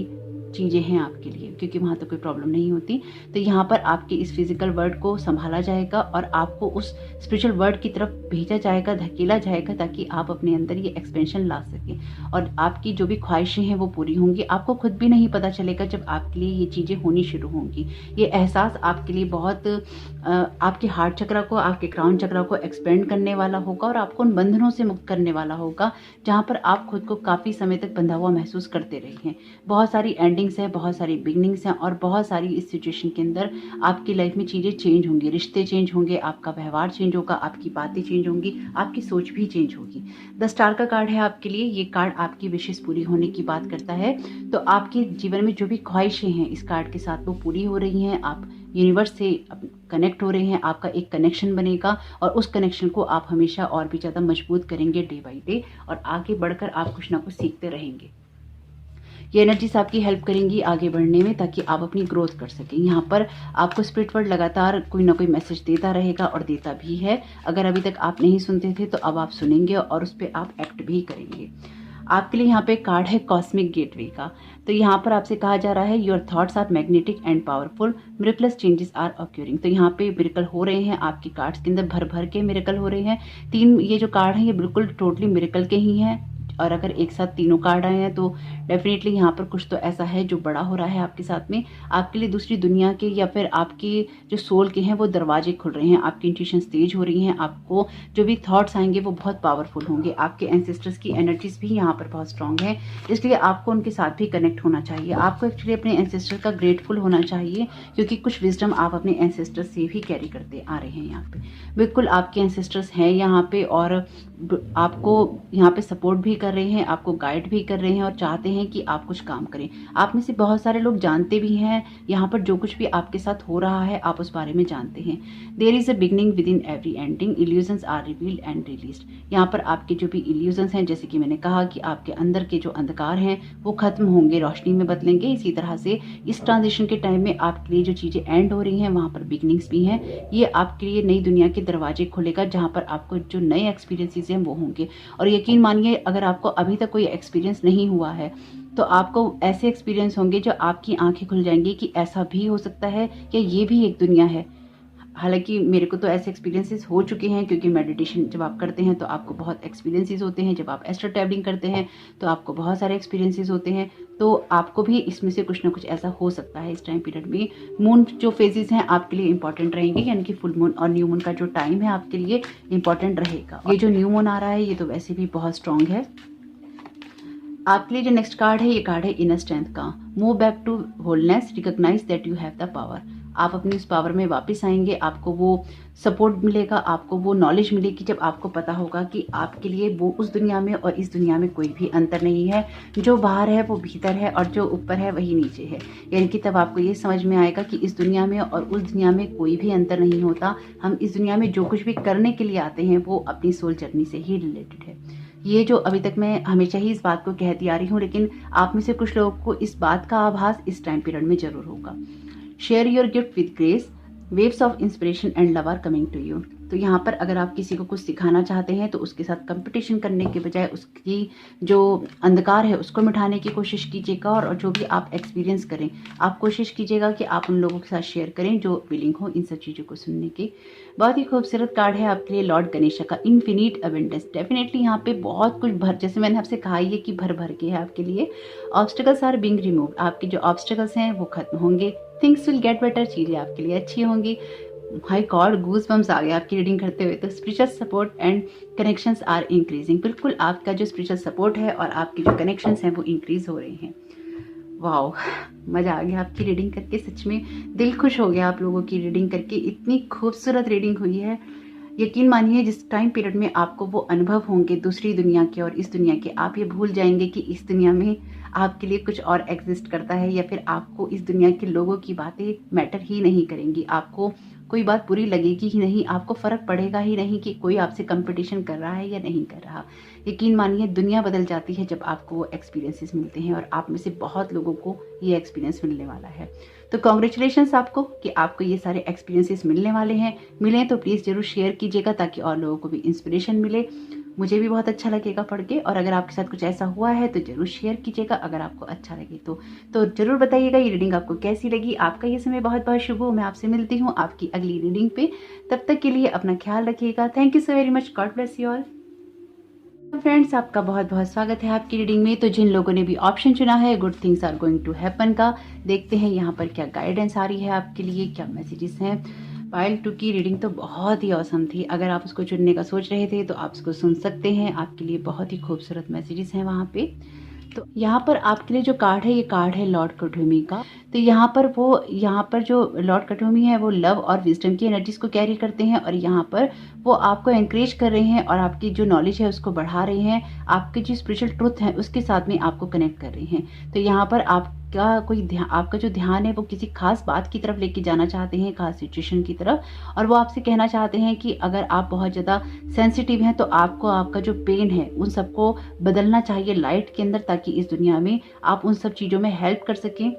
चीज़ें हैं आपके लिए, क्योंकि वहाँ तो कोई प्रॉब्लम नहीं होती। तो यहाँ पर आपके इस फिजिकल वर्ल्ड को संभाला जाएगा और आपको उस स्पिरिचुअल वर्ल्ड की तरफ भेजा जाएगा, धकेला जाएगा, ताकि आप अपने अंदर ये एक्सपेंशन ला सकें और आपकी जो भी ख्वाहिशें हैं वो पूरी होंगी। आपको खुद भी नहीं पता चलेगा जब आपके लिए ये चीज़ें होनी शुरू होंगी। ये एहसास आपके लिए बहुत आपके हार्ट चक्रा को, आपके क्राउन चक्रा को एक्सपेंड करने वाला होगा और आपको उन बंधनों से मुक्त करने वाला होगा जहाँ पर आप खुद को काफ़ी समय तक बंधा हुआ महसूस करते रहे हैं। बहुत सारी एंडिंग्स हैं, बहुत सारी बिगनिंग्स हैं और बहुत सारी इस सिचुएशन के अंदर आपकी लाइफ में चीज़ें चेंज होंगी, रिश्ते चेंज होंगे, आपका व्यवहार चेंज होगा, आपकी बातें चेंज होंगी, आपकी सोच भी चेंज होगी। 10 स्टार का कार्ड है आपके लिए। ये कार्ड आपकी विशेष पूरी होने की बात करता है। तो आपके जीवन में जो भी ख्वाहिशें हैं इस कार्ड के साथ वो पूरी हो रही हैं। आप यूनिवर्स से कनेक्ट हो रहे हैं, आपका एक कनेक्शन बनेगा और उस कनेक्शन को आप हमेशा और भी ज़्यादा मजबूत करेंगे डे बाई डे और आगे बढ़कर आप कुछ ना कुछ सीखते रहेंगे। ये एनर्जीज आपकी हेल्प करेंगी आगे बढ़ने में, ताकि आप अपनी ग्रोथ कर सकें। यहाँ पर आपको स्पिरिट वर्ल्ड लगातार कोई ना कोई मैसेज देता रहेगा और देता भी है। अगर अभी तक आप नहीं सुनते थे तो अब आप सुनेंगे और उस पर आप एक्ट भी करेंगे। आपके लिए यहाँ पे कार्ड है कॉस्मिक गेटवे का। तो यहाँ पर आपसे कहा जा रहा है your thoughts are magnetic and powerful, miraculous changes are occurring. तो यहाँ पे मिरेकल हो रहे हैं, आपके कार्ड्स के अंदर भर भर के मिरेकल हो रहे हैं। 3 ये जो कार्ड हैं ये बिल्कुल टोटली मिरेकल के ही हैं और अगर एक साथ तीनों कार्ड आए हैं तो डेफिनेटली यहाँ पर कुछ तो ऐसा है जो बड़ा हो रहा है आपके साथ में। आपके लिए दूसरी दुनिया के या फिर आपके जो सोल के हैं वो दरवाजे खुल रहे हैं, आपकी इंट्यूशंस तेज हो रही हैं, आपको जो भी थॉट्स आएंगे वो बहुत पावरफुल होंगे। आपके एंसेस्टर्स की एनर्जीज भी यहाँ पर बहुत स्ट्रांग है, इसलिए आपको उनके साथ भी कनेक्ट होना चाहिए। आपको एक्चुअली अपने एंसेस्टर का ग्रेटफुल होना चाहिए, क्योंकि कुछ विजडम आप अपने एंसेस्टर से भी कैरी करते आ रहे हैं। यहाँ पे बिल्कुल आपके एंसेस्टर्स हैं यहाँ पे और आपको यहाँ पे सपोर्ट भी कर रहे हैं, आपको गाइड भी कर रहे हैं और चाहते हैं कि आप कुछ काम करें। आप में से बहुत सारे लोग जानते भी हैं यहाँ पर जो कुछ भी आपके साथ हो रहा है आप उस बारे में जानते हैं। There is a beginning within every ending, illusions are revealed and released. यहाँ पर आपके जो भी इल्यूजन्स हैं, जैसे कि मैंने कहा कि आपके अंदर के जो अंधकार हैं वो खत्म होंगे, रोशनी में बदलेंगे। इसी तरह से इस ट्रांजिशन के टाइम में आपके लिए जो चीज़ें एंड हो रही हैं वहाँ पर बिगनिंग्स भी हैं। ये आपके लिए नई दुनिया के दरवाजे खोलेगा जहाँ पर आपको जो नए एक्सपीरियंसेस हैं वो होंगे। और यकीन मानिए अगर आपको अभी तक कोई एक्सपीरियंस नहीं हुआ है तो आपको ऐसे एक्सपीरियंस होंगे जो आपकी आंखें खुल जाएंगी कि ऐसा भी हो सकता है या ये भी एक दुनिया है। हालांकि मेरे को तो ऐसे एक्सपीरियंसेस हो चुके हैं, क्योंकि मेडिटेशन जब आप करते हैं तो आपको बहुत एक्सपीरियंसेस होते हैं, जब आप एस्ट्रल ट्रैवलिंग करते हैं तो आपको बहुत सारे एक्सपीरियंसेस होते हैं। तो आपको भी इसमें से कुछ ना कुछ ऐसा हो सकता है। इस टाइम पीरियड में मून जो फेजेस हैं आपके लिए इंपॉर्टेंट रहेंगे, यानी कि फुल मून और न्यू मून का जो टाइम है आपके लिए इंपॉर्टेंट रहेगा। ये जो न्यू मून आ रहा है ये तो वैसे भी बहुत स्ट्रांग है। आपके लिए जो नेक्स्ट कार्ड है ये कार्ड है इनर स्ट्रेंथ का। Move back to wholeness, recognize that you have the power. आप अपनी उस पावर में वापस आएंगे, आपको वो सपोर्ट मिलेगा, आपको वो नॉलेज मिलेगी जब आपको पता होगा कि आपके लिए वो उस दुनिया में और इस दुनिया में कोई भी अंतर नहीं है। जो बाहर है वो भीतर है और जो ऊपर है वही नीचे है। यानी कि तब आपको ये समझ में आएगा कि इस दुनिया में और उस दुनिया में कोई भी अंतर नहीं होता। हम इस दुनिया में जो कुछ भी करने के लिए आते हैं वो अपनी सोल जर्नी से ही रिलेटेड है। ये जो अभी तक मैं हमेशा ही इस बात को कहती आ रही हूँ, लेकिन आप में से कुछ लोगों को इस बात का आभास इस टाइम पीरियड में जरूर होगा। Share your gift with grace, waves of inspiration and love are coming to you. तो यहाँ पर अगर आप किसी को कुछ सिखाना चाहते हैं तो उसके साथ कंपटीशन करने के बजाय उसकी जो अंधकार है उसको मिटाने की कोशिश कीजिएगा और जो भी आप एक्सपीरियंस करें आप कोशिश कीजिएगा कि आप उन लोगों के साथ शेयर करें जो विलिंग हो इन सब चीज़ों को सुनने की। बहुत ही खूबसूरत कार्ड है आपके लिए लॉर्ड गणेश का, इन्फिनिट अबेंडेंस। डेफिनेटली यहाँ पे बहुत कुछ जैसे मैंने आपसे कहा ये कि भर भर के है आपके लिए। ऑब्स्टिकल्स आर बीइंग रिमूव्ड, आपके जो ऑब्स्टिकल्स हैं वो खत्म होंगे। थिंग्स विल गेट बेटर, चीज़ें आपके लिए अच्छी होंगी। हाई गॉड गूज बम्स आ गए आपकी रीडिंग करते हुए। तो spiritual support and connections are increasing. बिल्कुल आपका जो स्पिरिचुअल सपोर्ट है और आपके जो कनेक्शंस हैं वो इंक्रीज हो रहे हैं। वाओ, मज़ा आ गया आपकी रीडिंग करके, सच में दिल खुश हो गया आप लोगों की रीडिंग करके। इतनी खूबसूरत रीडिंग हुई है। यकीन मानिए जिस टाइम पीरियड में आपको वो अनुभव होंगे दूसरी दुनिया के और इस दुनिया के, आप ये भूल जाएंगे कि इस दुनिया में आपके लिए कुछ और एग्जिस्ट करता है या फिर आपको इस दुनिया के लोगों की बातें मैटर ही नहीं करेंगी। आपको कोई बात बुरी लगेगी ही नहीं, आपको फ़र्क पड़ेगा ही नहीं कि कोई आपसे कंपटीशन कर रहा है या नहीं कर रहा। यकीन मानिए दुनिया बदल जाती है जब आपको वो एक्सपीरियंसेस मिलते हैं और आप में से बहुत लोगों को ये एक्सपीरियंस मिलने वाला है। तो कॉन्ग्रेचुलेशंस आपको कि आपको ये सारे एक्सपीरियंसेस मिलने वाले हैं। मिलें तो प्लीज़ ज़रूर शेयर कीजिएगा ताकि और लोगों को भी इंस्पिरेशन मिले। मुझे भी बहुत अच्छा लगेगा पढ़ के। और अगर आपके साथ कुछ ऐसा हुआ है तो ज़रूर शेयर कीजिएगा अगर आपको अच्छा लगे तो ज़रूर बताइएगा ये रीडिंग आपको कैसी लगी। आपका ये समय बहुत बहुत शुभ हो। मैं आपसे मिलती हूँ आपकी अगली रीडिंग पे। तब तक के लिए अपना ख्याल रखिएगा। Thank you so very much. God bless you all. Friends, आपका बहुत बहुत स्वागत है आपकी रीडिंग में। तो जिन लोगों ने भी ऑप्शन चुना है good things are going to happen का, देखते हैं यहाँ पर क्या गाइडेंस आ रही है आपके लिए, क्या मैसेजेस हैं। पाइल 2 की रीडिंग तो बहुत ही औसम थी। अगर आप उसको चुनने का सोच रहे थे तो आप उसको सुन सकते हैं। आपके लिए बहुत ही खूबसूरत मैसेजेस हैं वहाँ पे। तो यहाँ पर आपके लिए जो कार्ड है, ये कार्ड है लॉर्ड कठोमी का। तो यहाँ पर जो लॉर्ड कठोमी है वो लव और विजडम की एनर्जीज को कैरी करते हैं, और यहाँ पर वो आपको एनकरेज कर रहे हैं और आपकी जो नॉलेज है उसको बढ़ा रहे हैं। आपके जो स्पिरिचुअल ट्रुथ है उसके साथ में आपको कनेक्ट कर रहे हैं। तो यहाँ पर आपका जो ध्यान है वो किसी खास बात की तरफ लेके जाना चाहते हैं, खास सिचुएशन की तरफ। और वो आपसे कहना चाहते हैं कि अगर आप बहुत ज़्यादा सेंसिटिव हैं तो आपको आपका जो पेन है उन सबको बदलना चाहिए लाइट के अंदर, ताकि इस दुनिया में आप उन सब चीज़ों में हेल्प कर सकें,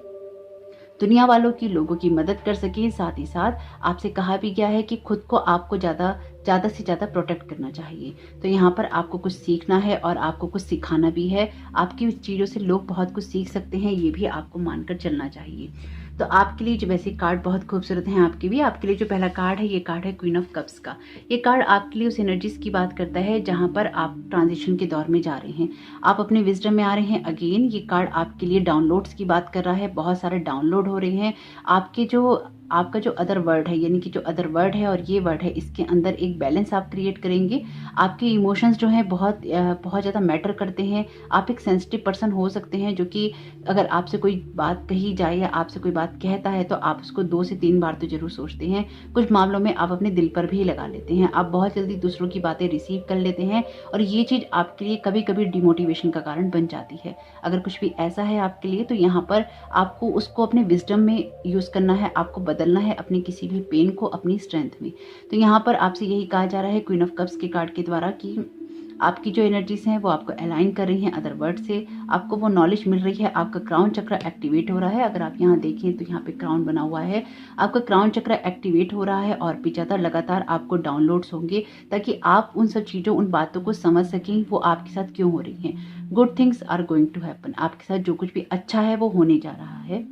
दुनिया वालों की, लोगों की मदद कर सकें। साथ ही साथ आपसे कहा भी गया है कि खुद को आपको ज़्यादा से ज़्यादा प्रोटेक्ट करना चाहिए। तो यहाँ पर आपको कुछ सीखना है और आपको कुछ सिखाना भी है। आपकी चीज़ों से लोग बहुत कुछ सीख सकते हैं, ये भी आपको मानकर चलना चाहिए। तो आपके लिए जो वैसे कार्ड बहुत खूबसूरत हैं आपके लिए जो पहला कार्ड है, ये कार्ड है क्वीन ऑफ कप्स का। ये कार्ड आपके लिए उस एनर्जीज की बात करता है जहाँ पर आप ट्रांजिशन के दौर में जा रहे हैं, आप अपने विजडम में आ रहे हैं। अगेन ये कार्ड आपके लिए डाउनलोड्स की बात कर रहा है। बहुत सारे डाउनलोड हो रहे हैं। आपका जो अदर वर्ड है, यानी कि जो अदर वर्ड है और ये वर्ड है, इसके अंदर एक बैलेंस आप क्रिएट करेंगे। आपके इमोशंस जो हैं बहुत ज़्यादा मैटर करते हैं। आप एक सेंसिटिव पर्सन हो सकते हैं जो कि अगर आपसे कोई बात कही जाए या आपसे कोई बात कहता है तो आप उसको 2 से 3 बार तो जरूर सोचते हैं। कुछ मामलों में आप अपने दिल पर भी लगा लेते हैं। आप बहुत जल्दी दूसरों की बातें रिसीव कर लेते हैं और ये चीज़ आपके लिए कभी कभी डिमोटिवेशन का कारण बन जाती है। अगर कुछ भी ऐसा है आपके लिए तो यहाँ पर आपको उसको अपने विजडम में यूज़ करना है, आपको बदलना है अपने किसी भी पेन को अपनी स्ट्रेंथ में। तो यहाँ पर आपसे यही कहा जा रहा है क्वीन ऑफ कप्स के कार्ड के द्वारा कि आपकी जो एनर्जीज हैं वो आपको अलाइन कर रही हैं अदर वर्ड से। आपको वो नॉलेज मिल रही है। आपका क्राउन चक्र एक्टिवेट हो रहा है। अगर आप यहाँ देखें तो यहाँ पे क्राउन बना हुआ है। आपका क्राउन चक्र एक्टिवेट हो रहा है और भी ज़्यादा लगातार आपको डाउनलोड्स होंगे ताकि आप उन सब चीज़ों, उन बातों को समझ सकें वो आपके साथ क्यों हो रही हैं। Good things are going to happen. आपके साथ जो कुछ भी अच्छा है वो होने जा रहा है।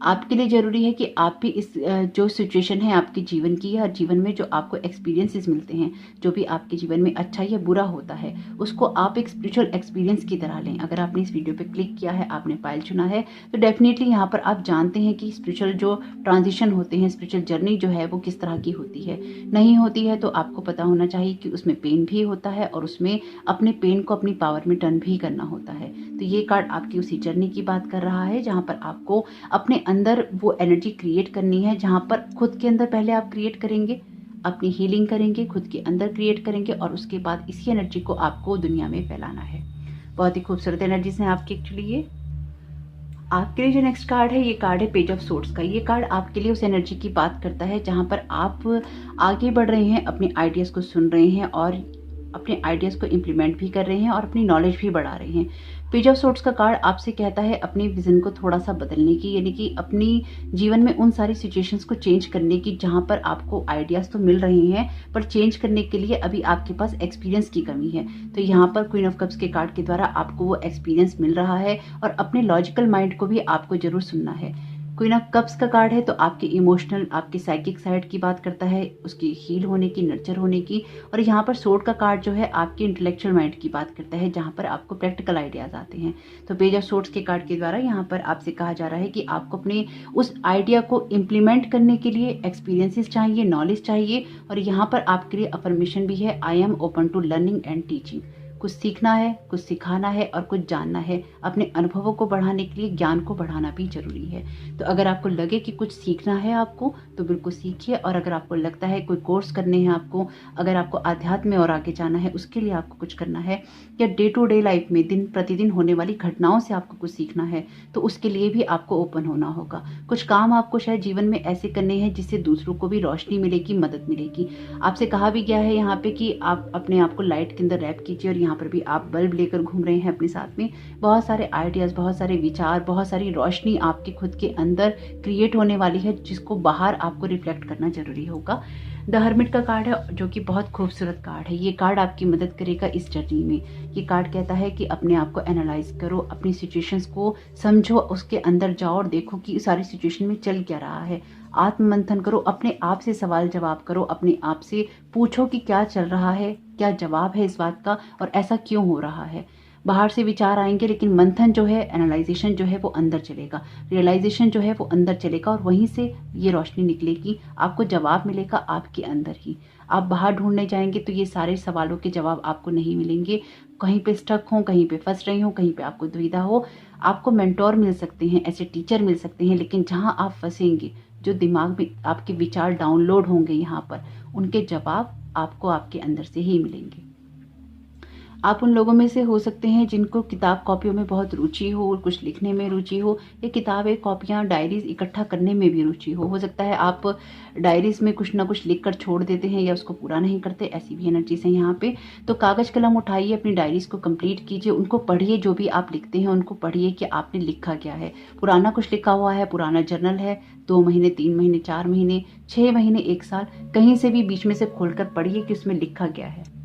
आपके लिए ज़रूरी है कि आप भी इस जो सिचुएशन है आपके जीवन की या जीवन में जो आपको एक्सपीरियंसेस मिलते हैं, जो भी आपके जीवन में अच्छा या बुरा होता है, उसको आप एक स्पिरिचुअल एक्सपीरियंस की तरह लें। अगर आपने इस वीडियो पे क्लिक किया है, आपने पाइल चुना है, तो डेफिनेटली यहाँ पर आप जानते हैं कि स्पिरिचुअल जो ट्रांजिशन होते हैं, स्पिरिचुअल जर्नी जो है वो किस तरह की होती है। नहीं होती है तो आपको पता होना चाहिए कि उसमें पेन भी होता है और उसमें अपने पेन को अपनी पावर में टर्न भी करना होता है। तो ये कार्ड आपकी उसी जर्नी की बात कर रहा है जहाँ पर आपको अपने अंदर वो एनर्जी क्रिएट करनी है, जहाँ पर खुद के अंदर पहले आप क्रिएट करेंगे, अपनी हीलिंग करेंगे, खुद के अंदर क्रिएट करेंगे और उसके बाद इसी एनर्जी को आपको दुनिया में फैलाना है। बहुत ही खूबसूरत एनर्जीज हैं आपकी एक्चुअली ये। आपके लिए जो नेक्स्ट कार्ड है, ये कार्ड है पेज ऑफ सोर्ड्स का। ये कार्ड आपके लिए उस एनर्जी की बात करता है जहाँ पर आप आगे बढ़ रहे हैं, अपने आइडियाज़ को सुन रहे हैं और अपने आइडियाज़ को इम्प्लीमेंट भी कर रहे हैं और अपनी नॉलेज भी बढ़ा रहे हैं। पेज ऑफ सोर्ड्स का कार्ड आपसे कहता है अपने विजन को थोड़ा सा बदलने की, यानी कि अपनी जीवन में उन सारी सिचुएशंस को चेंज करने की जहां पर आपको आइडियाज़ तो मिल रहे हैं पर चेंज करने के लिए अभी आपके पास एक्सपीरियंस की कमी है। तो यहाँ पर क्वीन ऑफ कप्स के कार्ड के द्वारा आपको वो एक्सपीरियंस मिल रहा है और अपने लॉजिकल माइंड को भी आपको जरूर सुनना है। क्वीन ऑफ कप्स का कार्ड है तो आपके इमोशनल, आपके साइकिक साइड की बात करता है, उसकी हील होने की, नर्चर होने की। और यहाँ पर सोर्ड का कार्ड जो है आपके इंटेलेक्चुअल माइंड की बात करता है जहाँ पर आपको प्रैक्टिकल आइडियाज आते हैं। तो पेज ऑफ सोर्ड्स के कार्ड के द्वारा यहाँ पर आपसे कहा जा रहा है कि आपको अपने उस आइडिया को इम्प्लीमेंट करने के लिए एक्सपीरियंसेस चाहिए, नॉलेज चाहिए। और यहाँ पर आपके लिए अफर्मेशन भी है, I am open to learning and teaching. कुछ सीखना है, कुछ सिखाना है और कुछ जानना है। अपने अनुभवों को बढ़ाने के लिए ज्ञान को बढ़ाना भी जरूरी है। तो अगर आपको लगे कि कुछ सीखना है आपको तो बिल्कुल सीखिए। और अगर आपको लगता है कोई कोर्स करने हैं आपको, अगर आपको आध्यात्म में और आगे जाना है, उसके लिए आपको कुछ करना है, या डे टू डे लाइफ में दिन प्रतिदिन होने वाली घटनाओं से आपको कुछ सीखना है, तो उसके लिए भी आपको ओपन होना होगा। कुछ काम आपको शायद जीवन में ऐसे करने हैं जिससे दूसरों को भी रोशनी मिलेगी, मदद मिलेगी। आपसे कहा भी गया है यहाँ पे कि आप अपने आप को लाइट के अंदर रैप कीजिए। और यहाँ पर भी आप बल्ब लेकर घूम रहे हैं अपने साथ में। बहुत सारे आइडियाज, बहुत सारे विचार, बहुत सारी रोशनी आपके खुद के अंदर क्रिएट होने वाली है जिसको बाहर आपको रिफ्लेक्ट करना जरूरी होगा। द हर्मिट का कार्ड है जो कि बहुत खूबसूरत कार्ड है। ये कार्ड आपकी मदद करेगा इस जर्नी में। ये कार्ड कहता है कि अपने आप को एनालाइज करो, अपनी सिचुएशंस को समझो, उसके अंदर जाओ और देखो कि सारी सिचुएशन में चल क्या रहा है। आत्ममंथन करो, अपने आप से सवाल जवाब करो, अपने आप से पूछो कि क्या चल रहा है, क्या जवाब है इस बात का और ऐसा क्यों हो रहा है। बाहर से विचार आएंगे लेकिन मंथन जो है, एनालाइजेशन जो है वो अंदर चलेगा, रियलाइजेशन जो है वो अंदर चलेगा और वहीं से ये रोशनी निकलेगी, आपको जवाब मिलेगा आपके अंदर ही। आप बाहर ढूंढने जाएंगे तो ये सारे सवालों के जवाब आपको नहीं मिलेंगे। कहीं पे स्टक हो, कहीं पे फंस रही हो, कहीं पे आपको दुविधा हो, आपको मेंटोर मिल सकते हैं, ऐसे टीचर मिल सकते हैं, लेकिन जहाँ आप फंसेंगे, जो दिमाग में आपके विचार डाउनलोड होंगे यहाँ पर, उनके जवाब आपको आपके अंदर से ही मिलेंगे। आप उन लोगों में से हो सकते हैं जिनको किताब कॉपियों में बहुत रुचि हो, कुछ लिखने में रुचि हो, या किताबें कॉपियाँ डायरीज इकट्ठा करने में भी रुचि हो सकता है आप डायरीज में कुछ ना कुछ लिख कर छोड़ देते हैं या उसको पूरा नहीं करते, ऐसी भी एनर्जीज हैं यहाँ पे। तो कागज़ कलम उठाइए, अपनी डायरीज को कंप्लीट कीजिए, उनको पढ़िए, जो भी आप लिखते हैं उनको पढ़िए कि आपने लिखा क्या है। पुराना कुछ लिखा हुआ है, पुराना जर्नल है, 2 महीने, 3 महीने, 4 महीने, 6 महीने, 1 साल, कहीं से भी बीच में से खोलकर पढ़िए कि उसमें लिखा क्या है।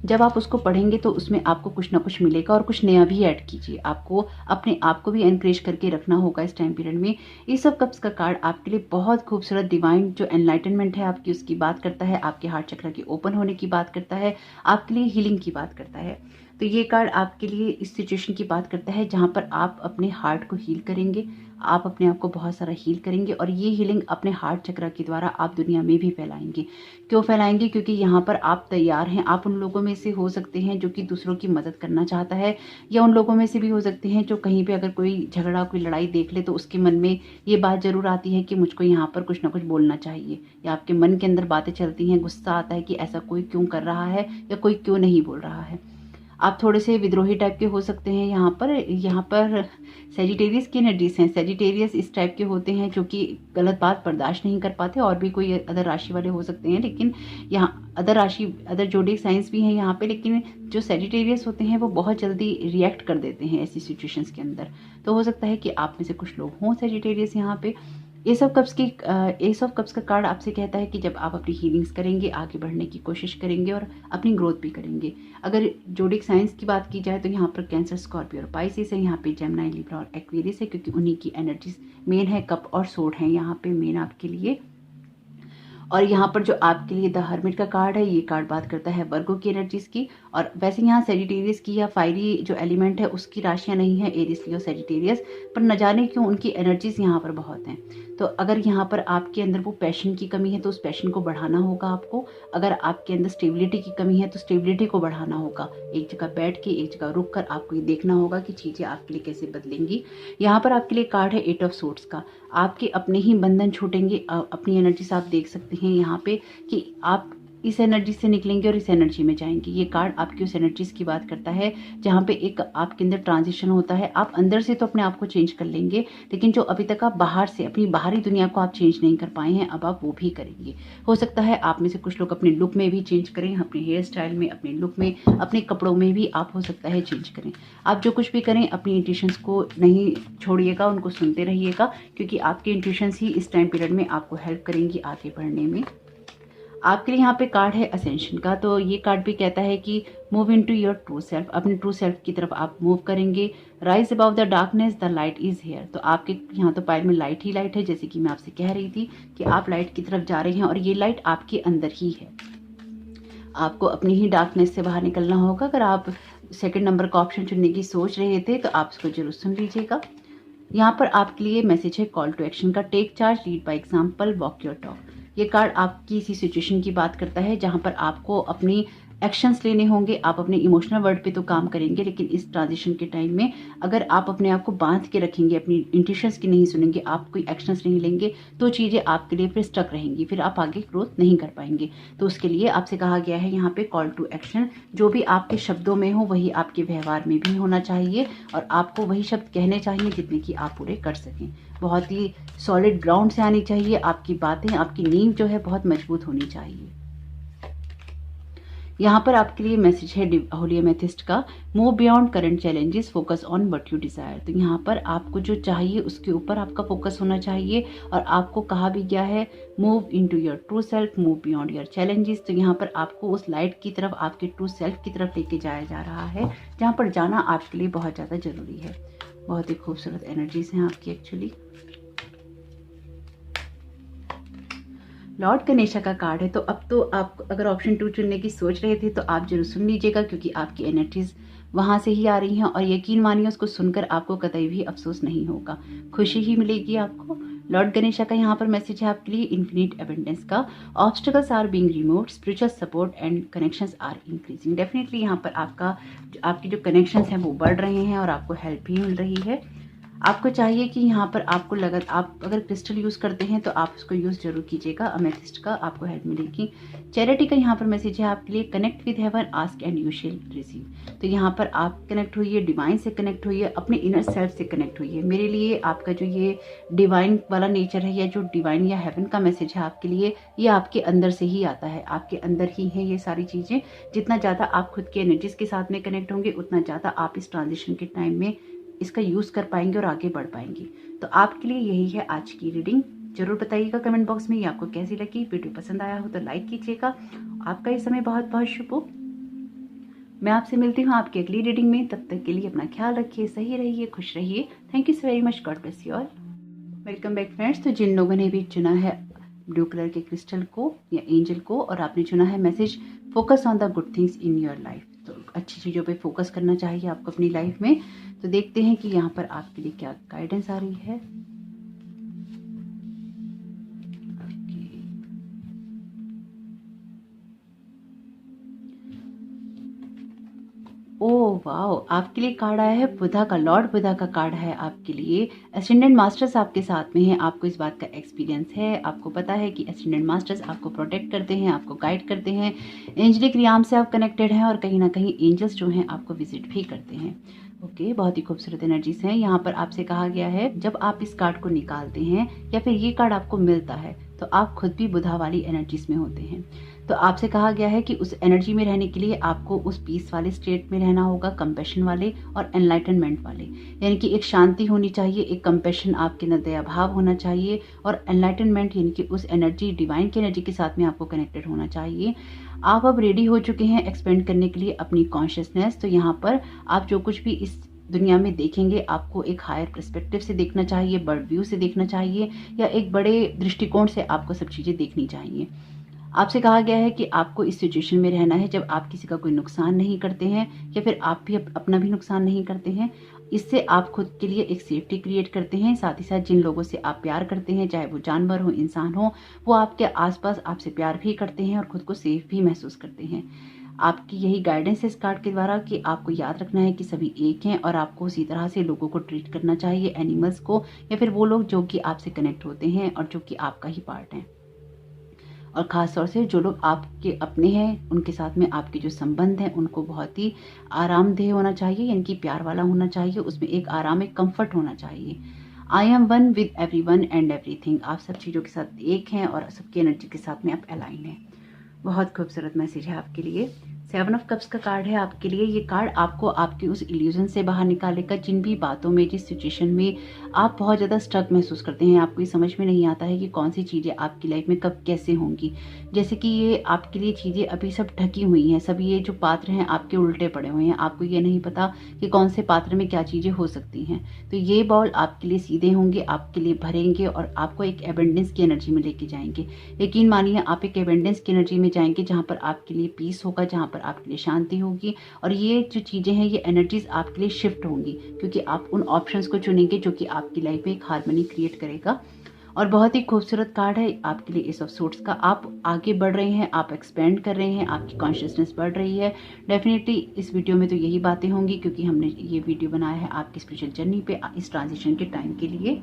जब आप उसको पढ़ेंगे तो उसमें आपको कुछ ना कुछ मिलेगा और कुछ नया भी ऐड कीजिए। आपको अपने आप को भी एनकरेज करके रखना होगा इस टाइम पीरियड में। एस ऑफ कप्स का कार्ड आपके लिए बहुत खूबसूरत डिवाइन जो एनलाइटनमेंट है आपकी, उसकी बात करता है, आपके हार्ट चक्र के ओपन होने की बात करता है, आपके लिए हीलिंग की बात करता है। तो ये कार्ड आपके लिए इस सिचुएशन की बात करता है जहाँ पर आप अपने हार्ट को हील करेंगे, आप अपने आप को बहुत सारा हील करेंगे और ये हीलिंग अपने हार्ट चक्र के द्वारा आप दुनिया में भी फैलाएंगे। क्यों फैलाएंगे? क्योंकि यहाँ पर आप तैयार हैं। आप उन लोगों में से हो सकते हैं जो कि दूसरों की मदद करना चाहता है, या उन लोगों में से भी हो सकते हैं जो कहीं पे अगर कोई झगड़ा, कोई लड़ाई देख ले तो उसके मन में ये बात जरूर आती है कि मुझको यहाँ पर कुछ ना कुछ बोलना चाहिए, या आपके मन के अंदर बातें चलती हैं, गुस्सा आता है कि ऐसा कोई क्यों कर रहा है या कोई क्यों नहीं बोल रहा है। आप थोड़े से विद्रोही टाइप के हो सकते हैं। यहाँ पर सेजिटेरियस की एनर्जीज हैं। सेजिटेरियस इस टाइप के होते हैं जो कि गलत बात बर्दाश्त नहीं कर पाते, और भी कोई अदर राशि वाले हो सकते हैं, लेकिन यहाँ अदर जोडिक साइंस भी हैं यहाँ पे, लेकिन जो सेजिटेरियस होते हैं वो बहुत जल्दी रिएक्ट कर देते हैं ऐसी सिचुएशंस के अंदर। तो हो सकता है कि आप में से कुछ लोग हों सेजिटेरियस यहाँ पे। एस ऑफ कप्स का कार्ड आपसे कहता है कि जब आप अपनी हीलिंग्स करेंगे, आगे बढ़ने की कोशिश करेंगे और अपनी ग्रोथ भी करेंगे। अगर जोडिक साइंस की बात की जाए तो यहाँ पर कैंसर, स्कॉर्पियो और पाइसिस है, यहाँ पे जेमिनी, लिब्रा और एक्वेरियस है, क्योंकि उन्हीं की एनर्जीज मेन है। कप और सोड है यहाँ पे मेन आपके लिए। और यहाँ पर जो आपके लिए द हर्मिट का कार्ड है, ये कार्ड बात करता है वर्गो की एनर्जीज की। और वैसे यहाँ सेजिटेरियस की या फायरी जो एलिमेंट है उसकी राशियाँ नहीं है, एरिस, लियो, सेजिटेरियस, पर न जाने क्यों उनकी एनर्जीज यहाँ पर बहुत हैं। तो अगर यहाँ पर आपके अंदर वो पैशन की कमी है तो उस पैशन को बढ़ाना होगा आपको। अगर आपके अंदर स्टेबिलिटी की कमी है तो स्टेबिलिटी को बढ़ाना होगा। एक जगह बैठ के, एक जगह रुक कर आपको ये देखना होगा कि चीज़ें आपके लिए कैसे बदलेंगी। यहाँ पर आपके लिए कार्ड है 8 ऑफ सोर्ड्स का। आपके अपने ही बंधन छूटेंगे। अपनी एनर्जी से आप देख सकते हैं यहाँ पे कि आप इस एनर्जी से निकलेंगे और इस एनर्जी में जाएंगे। ये कार्ड आपकी उस एनर्जीज की बात करता है जहाँ पे एक आपके अंदर ट्रांजिशन होता है। आप अंदर से तो अपने आप को चेंज कर लेंगे, लेकिन जो अभी तक आप बाहर से अपनी बाहरी दुनिया को आप चेंज नहीं कर पाए हैं, अब आप वो भी करेंगे। हो सकता है आप में से कुछ लोग अपने लुक में भी चेंज करें, अपने हेयर स्टाइल में, अपने लुक में, अपने कपड़ों में भी आप हो सकता है चेंज करें। आप जो कुछ भी करें अपनी इंट्यूशंस को नहीं छोड़िएगा, उनको सुनते रहिएगा, क्योंकि आपकी इंट्यूशंस ही इस टाइम पीरियड में आपको हेल्प करेंगी आगे बढ़ने में। आपके लिए यहाँ पे कार्ड है असेंशन का। तो ये कार्ड भी कहता है कि move into your true self, अपने ट्रू सेल्फ की तरफ आप मूव करेंगे। Rise about the darkness, the light is here. तो आपके यहाँ तो पायल में लाइट ही लाइट है, जैसे कि मैं आपसे कह रही थी कि आप लाइट की तरफ जा रहे हैं और ये लाइट आपके अंदर ही है। आपको अपनी ही डार्कनेस से बाहर निकलना होगा। अगर आप सेकंड नंबर का ऑप्शन चुनने की सोच रहे थे तो आप उसको जरूर सुन लीजिएगा। यहाँ पर आपके लिए मैसेज है कॉल टू एक्शन का। Take charge, lead by example, walk your talk. ये कार्ड आपकी इसी सिचुएशन की बात करता है जहाँ पर आपको अपनी एक्शंस लेने होंगे। आप अपने इमोशनल वर्ड पे तो काम करेंगे, लेकिन इस ट्रांजिशन के टाइम में अगर आप अपने आप को बांध के रखेंगे, अपनी इंट्यूशंस की नहीं सुनेंगे, आप कोई एक्शंस नहीं लेंगे, तो चीज़ें आपके लिए फिर स्टक रहेंगी, फिर आप आगे ग्रोथ नहीं कर पाएंगे। तो उसके लिए आपसे कहा गया है यहाँ पे कॉल टू एक्शन। जो भी आपके शब्दों में हो वही आपके व्यवहार में भी होना चाहिए, और आपको वही शब्द कहने चाहिए जितने कि आप पूरे कर सकें। बहुत ही सॉलिड ग्राउंड से आनी चाहिए आपकी बातें, आपकी नींव जो है बहुत मजबूत होनी चाहिए। यहाँ पर आपके लिए मैसेज है होली एमेथिस्ट का, move beyond current challenges, focus on what you desire. तो यहाँ पर आपको जो चाहिए उसके ऊपर आपका फोकस होना चाहिए, और आपको कहा भी गया है move into your true self, move beyond your challenges. तो यहाँ पर आपको उस लाइट की तरफ, आपके ट्रू सेल्फ की तरफ लेके जाया जा रहा है, जहाँ पर जाना आपके लिए बहुत ज़्यादा जरूरी है। बहुत ही खूबसूरत एनर्जीज हैं आपकी एक्चुअली। लॉर्ड गणेशा का कार्ड है, तो अब तो आप अगर ऑप्शन 2 चुनने की सोच रहे थे तो आप जरूर सुन लीजिएगा, क्योंकि आपकी एनर्जीज वहां से ही आ रही हैं, और यकीन मानिए उसको सुनकर आपको कतई भी अफसोस नहीं होगा, खुशी ही मिलेगी आपको। लॉर्ड गणेशा का यहाँ पर मैसेज है आपके लिए इन्फिनिट एबंडेंस का, obstacles are being removed, spiritual support and connections are increasing. Definitely यहाँ पर आपके जो कनेक्शंस हैं वो बढ़ रहे हैं और आपको हेल्प भी मिल रही है। आपको चाहिए कि यहाँ पर आपको आप अगर क्रिस्टल यूज़ करते हैं तो आप उसको यूज़ जरूर कीजिएगा, अमेथिस्ट का आपको हेल्प मिलेगी। चैरिटी का यहाँ पर मैसेज है आपके लिए, connect with heaven, ask and you shall receive. तो यहाँ पर आप कनेक्ट हुइए, डिवाइन से कनेक्ट हुइए, अपने इनर सेल्फ से कनेक्ट हुइए। मेरे लिए आपका जो ये डिवाइन वाला नेचर है, या जो डिवाइन या हेवन का मैसेज है आपके लिए, ये आपके अंदर से ही आता है, आपके अंदर ही है ये सारी चीज़ें। जितना ज़्यादा आप खुद की एनर्जीज के साथ में कनेक्ट होंगे, उतना ज़्यादा आप इस ट्रांजिशन के टाइम में इसका यूज़ कर पाएंगे और आगे बढ़ पाएंगे। तो आपके लिए यही है आज की रीडिंग। जरूर बताइएगा कमेंट बॉक्स में ये आपको कैसी लगी। वीडियो पसंद आया हो तो लाइक कीजिएगा। आपका ये समय बहुत बहुत शुभ हो। मैं आपसे मिलती हूँ आपकी अगली रीडिंग में। तब तक के लिए अपना ख्याल रखिए, सही रहिए, खुश रहिए। Thank you so very much, God bless you all. Welcome back friends. तो जिन लोगों ने भी चुना है ब्लू कलर के क्रिस्टल को या एंजल को, और आपने चुना है message focus on the good things in your life, तो अच्छी चीज़ों पे फोकस करना चाहिए आपको अपनी लाइफ में। तो देखते हैं कि यहाँ पर आपके लिए क्या गाइडेंस आ रही है। ओह वाओ, आपके लिए कार्ड आया है बुधा का, लॉर्ड बुधा का कार्ड है आपके लिए। एसेंडेंट मास्टर्स आपके साथ में हैं, आपको इस बात का एक्सपीरियंस है, आपको पता है कि एसेंडेंट मास्टर्स आपको प्रोटेक्ट करते हैं, आपको गाइड करते हैं, एंजलिक रियाम से आप कनेक्टेड हैं, और कहीं ना कहीं एंजल्स जो हैं आपको विजिट भी करते हैं। ओके, बहुत ही खूबसूरत एनर्जीज हैं। यहाँ पर आपसे कहा गया है जब आप इस कार्ड को निकालते हैं या फिर ये कार्ड आपको मिलता है तो आप खुद भी बुधा वाली एनर्जीज में होते हैं। तो आपसे कहा गया है कि उस एनर्जी में रहने के लिए आपको उस पीस वाले स्टेट में रहना होगा, कंपैशन वाले और एनलाइटनमेंट वाले, यानी कि एक शांति होनी चाहिए, एक कंपैशन आपके अंदर दया भाव होना चाहिए, और एनलाइटनमेंट यानी कि उस एनर्जी, डिवाइन की एनर्जी के साथ में आपको कनेक्टेड होना चाहिए। आप अब रेडी हो चुके हैं एक्सपेंड करने के लिए अपनी कॉन्शियसनेस। तो यहाँ पर आप जो कुछ भी इस दुनिया में देखेंगे आपको एक हायर पर्सपेक्टिव से देखना चाहिए, बर्ड व्यू से देखना चाहिए, या एक बड़े दृष्टिकोण से आपको सब चीज़ें देखनी चाहिए। आपसे कहा गया है कि आपको इस सिचुएशन में रहना है जब आप किसी का कोई नुकसान नहीं करते हैं, या फिर आप भी अपना भी नुकसान नहीं करते हैं। इससे आप खुद के लिए एक सेफ्टी क्रिएट करते हैं। साथ ही साथ जिन लोगों से आप प्यार करते हैं, चाहे वो जानवर हो, इंसान हो, वो आपके आसपास आपसे प्यार भी करते हैं और खुद को सेफ भी महसूस करते हैं। आपकी यही गाइडेंस है इस कार्ड के द्वारा कि आपको याद रखना है कि सभी एक हैं, और आपको उसी तरह से लोगों को ट्रीट करना चाहिए, एनिमल्स को, या फिर वो लोग जो कि आपसे कनेक्ट होते हैं और जो कि आपका ही पार्ट हैं। और ख़ास तौर से जो लोग आपके अपने हैं, उनके साथ में आपके जो संबंध हैं उनको बहुत ही आरामदेह होना चाहिए, यानी कि प्यार वाला होना चाहिए, उसमें एक आराम, एक कंफर्ट होना चाहिए। I am one with every one and everything. आप सब चीज़ों के साथ एक हैं और सबकी एनर्जी के साथ में आप अलाइन हैं। बहुत खूबसूरत मैसेज है आपके लिए। 7 ऑफ कप्स का कार्ड है आपके लिए। ये कार्ड आपको आपके उस इल्यूजन से बाहर निकालेगा, जिन भी बातों में, जिस सिचुएशन में आप बहुत ज़्यादा स्ट्रक महसूस करते हैं, आपको ये समझ में नहीं आता है कि कौन सी चीज़ें आपकी लाइफ में कब कैसे होंगी। जैसे कि ये आपके लिए चीज़ें अभी सब ढकी हुई हैं, सब ये जो पात्र हैं आपके उल्टे पड़े हुए हैं, आपको ये नहीं पता कि कौन से पात्र में क्या चीज़ें हो सकती हैं। तो ये बॉल आपके लिए सीधे होंगे, आपके लिए भरेंगे और आपको एक एबेंडेंस की एनर्जी में लेके जाएंगे। यकीन मानिए आप एक एबेंडेंस की एनर्जी में जाएंगे जहाँ पर आपके लिए पीस होगा, जहाँ पर आपके लिए शांति होगी, और ये जो चीज़ें हैं ये एनर्जीज आपके लिए शिफ्ट होंगी, क्योंकि आप उन ऑप्शंस को चुनेंगे जो कि आपकी लाइफ में एक हार्मनी क्रिएट करेगा। और बहुत ही खूबसूरत कार्ड है आपके लिए एस ऑफ सोर्ड्स का। आप आगे बढ़ रहे हैं, आप एक्सपेंड कर रहे हैं, आपकी कॉन्शियसनेस बढ़ रही है। डेफिनेटली इस वीडियो में तो यही बातें होंगी, क्योंकि हमने ये वीडियो बनाया है आपकी स्पिरिचुअल जर्नी पे, इस ट्रांजिशन के टाइम के लिए।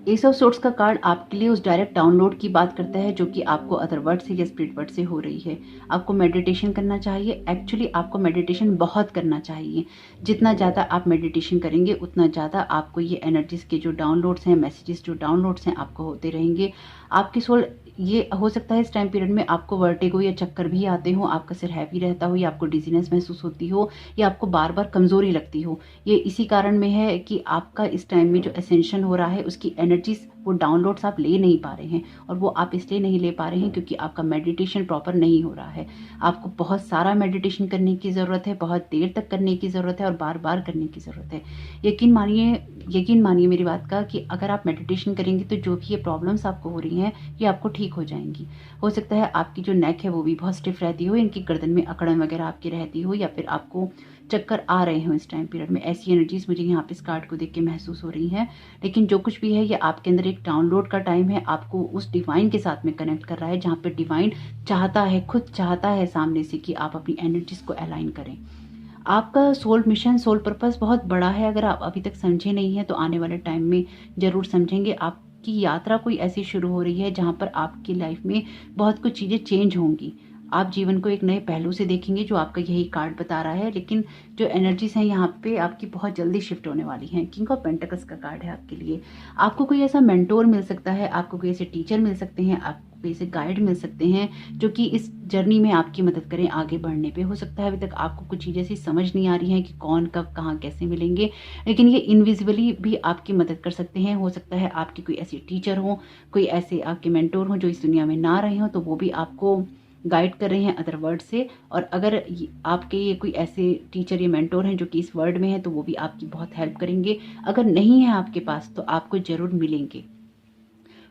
एस ऑफ सोर्ड्स का कार्ड आपके लिए उस डायरेक्ट डाउनलोड की बात करता है जो कि आपको अदर वर्ड से या स्पिरिट वर्ड से हो रही है। आपको मेडिटेशन करना चाहिए। एक्चुअली आपको मेडिटेशन बहुत करना चाहिए। जितना ज़्यादा आप मेडिटेशन करेंगे उतना ज़्यादा आपको ये एनर्जीज के जो डाउनलोड्स हैं, मैसेजेस जो डाउनलोड्स हैं, आपको होते रहेंगे। आपकी सोल ये हो सकता है इस टाइम पीरियड में आपको वर्टिगो या चक्कर भी आते हो, आपका सिर हैवी रहता हो, या आपको डिजीनेस महसूस होती हो, या आपको बार बार कमज़ोरी लगती हो। ये इसी कारण में है कि आपका इस टाइम में जो असेंशन हो रहा है उसकी एनर्जीज, वो डाउनलोड्स आप ले नहीं पा रहे हैं। और वो आप इसलिए नहीं ले पा रहे हैं क्योंकि आपका मेडिटेशन प्रॉपर नहीं हो रहा है। आपको बहुत सारा मेडिटेशन करने की ज़रूरत है, बहुत देर तक करने की ज़रूरत है और बार बार करने की ज़रूरत है। यकीन मानिए मेरी बात का कि अगर आप मेडिटेशन करेंगे तो जो भी ये प्रॉब्लम्स आपको हो रही हैं ये आपको ठीक हो जाएंगी। हो सकता है आपकी जो नेक है वो भी बहुत स्टिफ रहती हो, इनकी गर्दन में अकड़न वगैरह आपकी रहती हो, या फिर आपको चक्कर आ रहे हो इस टाइम पीरियड में। ऐसी एनर्जीज मुझे यहाँ पे इस कार्ड को देख के महसूस हो रही हैं। लेकिन जो कुछ भी है ये आपके अंदर एक डाउनलोड का टाइम है, आपको उस डिवाइन के साथ में कनेक्ट कर रहा है, जहाँ पे डिवाइन चाहता है, खुद चाहता है सामने से कि आप अपनी एनर्जीज को अलाइन करें। आपका सोल मिशन, सोल पर्पस बहुत बड़ा है। अगर आप अभी तक समझे नहीं हैं तो आने वाले टाइम में ज़रूर समझेंगे। आपकी यात्रा कोई ऐसी शुरू हो रही है जहाँ पर आपकी लाइफ में बहुत कुछ चीज़ें चेंज होंगी। आप जीवन को एक नए पहलू से देखेंगे, जो आपका यही कार्ड बता रहा है। लेकिन जो एनर्जीज हैं यहाँ पे आपकी बहुत जल्दी शिफ्ट होने वाली हैं। किंग ऑफ पेंटिकल्स का कार्ड है आपके लिए। आपको कोई ऐसा मेंटोर मिल सकता है, आपको कोई ऐसे टीचर मिल सकते हैं, आपको कोई ऐसे गाइड मिल सकते हैं जो कि इस जर्नी में आपकी मदद करें आगे बढ़ने पे। हो सकता है अभी तक आपको कुछ चीज़ें ऐसी समझ नहीं आ रही हैं कि कौन कब कहाँ कैसे मिलेंगे, लेकिन ये इनविजिबली भी आपकी मदद कर सकते हैं। हो सकता है आपकी कोई ऐसे टीचर हो, कोई ऐसे आपके मेंटोर हो जो इस दुनिया में ना रहे हो, तो वो भी आपको गाइड कर रहे हैं अदर वर्ड से। और अगर आपके ये कोई ऐसे टीचर या मेंटोर हैं जो कि इस वर्ड में है, तो वो भी आपकी बहुत हेल्प करेंगे। अगर नहीं है आपके पास तो आपको ज़रूर मिलेंगे।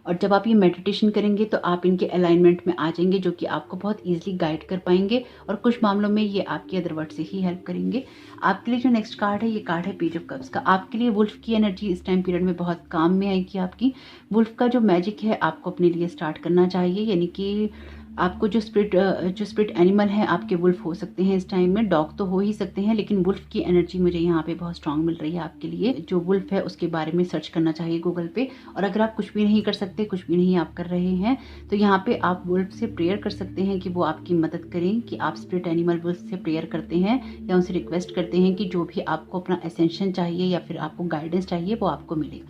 और जब आप ये मेडिटेशन करेंगे तो आप इनके अलाइनमेंट में आ जाएंगे, जो कि आपको बहुत ईजिली गाइड कर पाएंगे। और कुछ मामलों में ये आपकी अदर वर्ड से ही हेल्प करेंगे। आपके लिए जो नेक्स्ट कार्ड है, ये कार्ड है पेज ऑफ कप्स का। आपके लिए वुल्फ की एनर्जी इस टाइम पीरियड में बहुत काम में आएगी आपकी। वुल्फ का जो मैजिक है आपको अपने लिए स्टार्ट करना चाहिए, यानी कि आपको जो स्पिरिट एनिमल है आपके वुल्फ हो सकते हैं इस टाइम में। डॉग तो हो ही सकते हैं, लेकिन वुल्फ की एनर्जी मुझे यहाँ पे बहुत स्ट्रांग मिल रही है आपके लिए। जो वुल्फ है उसके बारे में सर्च करना चाहिए गूगल पे। और अगर आप कुछ भी नहीं कर सकते, कुछ भी नहीं आप कर रहे हैं, तो यहाँ पे आप वुल्फ से प्रेयर कर सकते हैं कि वो आपकी मदद करें। कि आप स्पिरिट एनिमल वुल्फ से प्रेयर करते हैं या उनसे रिक्वेस्ट करते हैं कि जो भी आपको अपना एसेंशन चाहिए या फिर आपको गाइडेंस चाहिए वो आपको मिले।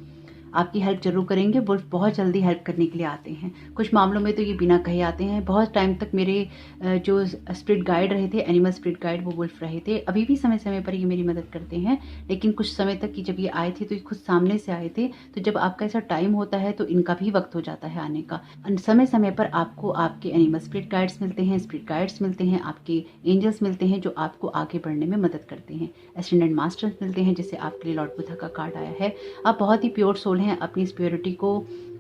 आपकी हेल्प जरूर करेंगे। वुल्फ बहुत जल्दी हेल्प करने के लिए आते हैं। कुछ मामलों में तो ये बिना कहे आते हैं। बहुत टाइम तक मेरे जो स्पिरिट गाइड रहे थे, एनिमल स्पिरिट गाइड, वो वुल्फ रहे थे। अभी भी समय समय पर ये मेरी मदद करते हैं, लेकिन कुछ समय तक कि जब ये आए थे तो ये खुद सामने से आए थे। तो जब आपका ऐसा टाइम होता है तो इनका भी वक्त हो जाता है आने का। समय समय पर आपको आपके एनिमल स्पिरिट गाइड्स मिलते हैं, स्पिरिट गाइड्स मिलते हैं, आपके एंजल्स मिलते हैं जो आपको आगे बढ़ने में मदद करते हैं। एस्टेंडेंट मास्टर्स मिलते हैं, जैसे आपके लिए लॉर्ड बुद्धा का कार्ड आया है। आप बहुत ही प्योर सोल हैं। अपनी इस प्योरिटी को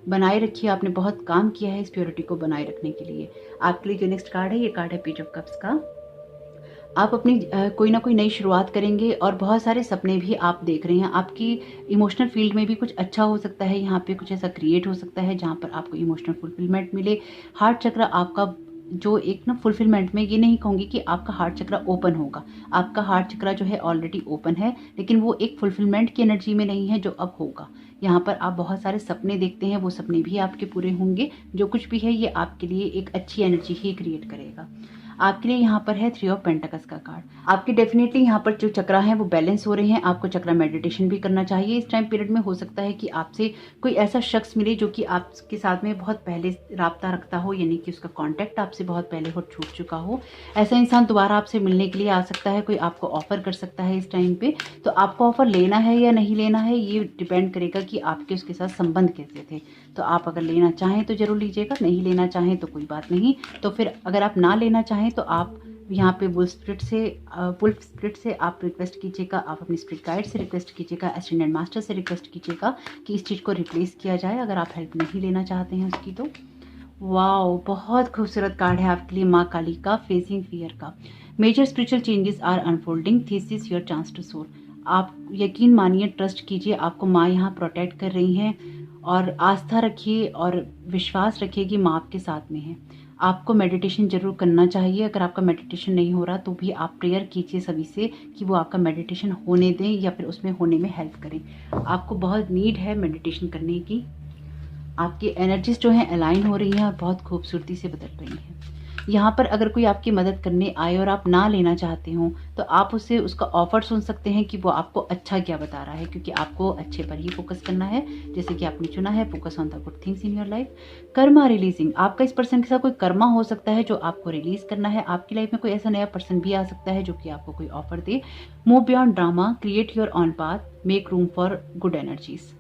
बनाए रखिए। आपने बहुत काम किया है इस प्योरिटी को बनाए रखने के लिए। आपके लिए जो नेक्स्ट कार्ड है, ये कार्ड है पेज ऑफ कप्स का। आप अपनी कोई ना कोई नई शुरुआत करेंगे और बहुत सारे सपने भी आप देख रहे हैं। आपकी इमोशनल फील्ड में भी कुछ अच्छा हो सकता है। यहाँ पे कुछ ऐसा क्रिएट हो सकता है जहाँ पर आपको इमोशनल फुलफिलमेंट मिले। हार्ट चक्र आपका जो एक ना फुलफिलमेंट में, ये नहीं कहूँगी कि आपका हार्ट चक्र ओपन होगा। आपका हार्ट चक्र जो है ऑलरेडी ओपन है, लेकिन वो एक फुलफिलमेंट की एनर्जी में नहीं है जो अब होगा। यहाँ पर आप बहुत सारे सपने देखते हैं, वो सपने भी आपके पूरे होंगे। जो कुछ भी है ये आपके लिए एक अच्छी एनर्जी ही क्रिएट करेगा। आपके लिए यहाँ पर है 3 ऑफ पेंटिकल्स का कार्ड। आपके डेफिनेटली यहाँ पर जो चक्रा हैं वो बैलेंस हो रहे हैं। आपको चक्रा मेडिटेशन भी करना चाहिए इस टाइम पीरियड में। हो सकता है कि आपसे कोई ऐसा शख्स मिले जो कि आपके साथ में बहुत पहले राब्ता रखता हो, यानी कि उसका कॉन्टैक्ट आपसे बहुत पहले हो छूट चुका हो। ऐसा इंसान दोबारा आपसे मिलने के लिए आ सकता है। कोई आपको ऑफर कर सकता है इस टाइम पे। तो आपको ऑफर लेना है या नहीं लेना है, ये डिपेंड करेगा कि आपके उसके साथ संबंध कैसे थे। तो आप अगर लेना चाहें तो जरूर लीजिएगा, नहीं लेना चाहें तो कोई बात नहीं। तो फिर अगर आप ना लेना चाहें तो आप यहाँ पे वुल्फ स्पिरिट से आप रिक्वेस्ट कीजिएगा। आप अपनी स्पिरिट गाइड से रिक्वेस्ट कीजिएगा, एस्टेंडेंट मास्टर से रिक्वेस्ट कीजिएगा कि इस चीज़ को रिप्लेस किया जाए, अगर आप हेल्प नहीं लेना चाहते हैं उसकी तो। वाओ, बहुत खूबसूरत कार्ड है आपके लिए माँ काली का, फेसिंग फियर का। Major spiritual changes are unfolding, this is your chance to soar. आप यकीन मानिए, ट्रस्ट कीजिए, आपको माँ यहाँ प्रोटेक्ट कर रही हैं। और आस्था रखिए और विश्वास रखिए कि माँ आपके साथ में है। आपको मेडिटेशन जरूर करना चाहिए। अगर आपका मेडिटेशन नहीं हो रहा तो भी आप प्रेयर कीजिए सभी से कि वो आपका मेडिटेशन होने दें या फिर उसमें होने में हेल्प करें। आपको बहुत नीड है मेडिटेशन करने की। आपकी एनर्जीज जो हैं अलाइन हो रही हैं और बहुत खूबसूरती से बदल रही हैं। यहाँ पर अगर कोई आपकी मदद करने आए और आप ना लेना चाहते हो तो आप उससे उसका ऑफर सुन सकते हैं कि वो आपको अच्छा क्या बता रहा है, क्योंकि आपको अच्छे पर ही फोकस करना है जैसे कि आपने चुना है। Focus on the good things in your life. Karma releasing, आपका इस पर्सन के साथ कोई कर्मा हो सकता है जो आपको रिलीज करना है। आपकी लाइफ में कोई ऐसा नया पर्सन भी आ सकता है जो कि आपको कोई offer they. Move beyond drama, create your on path, make room for good energies.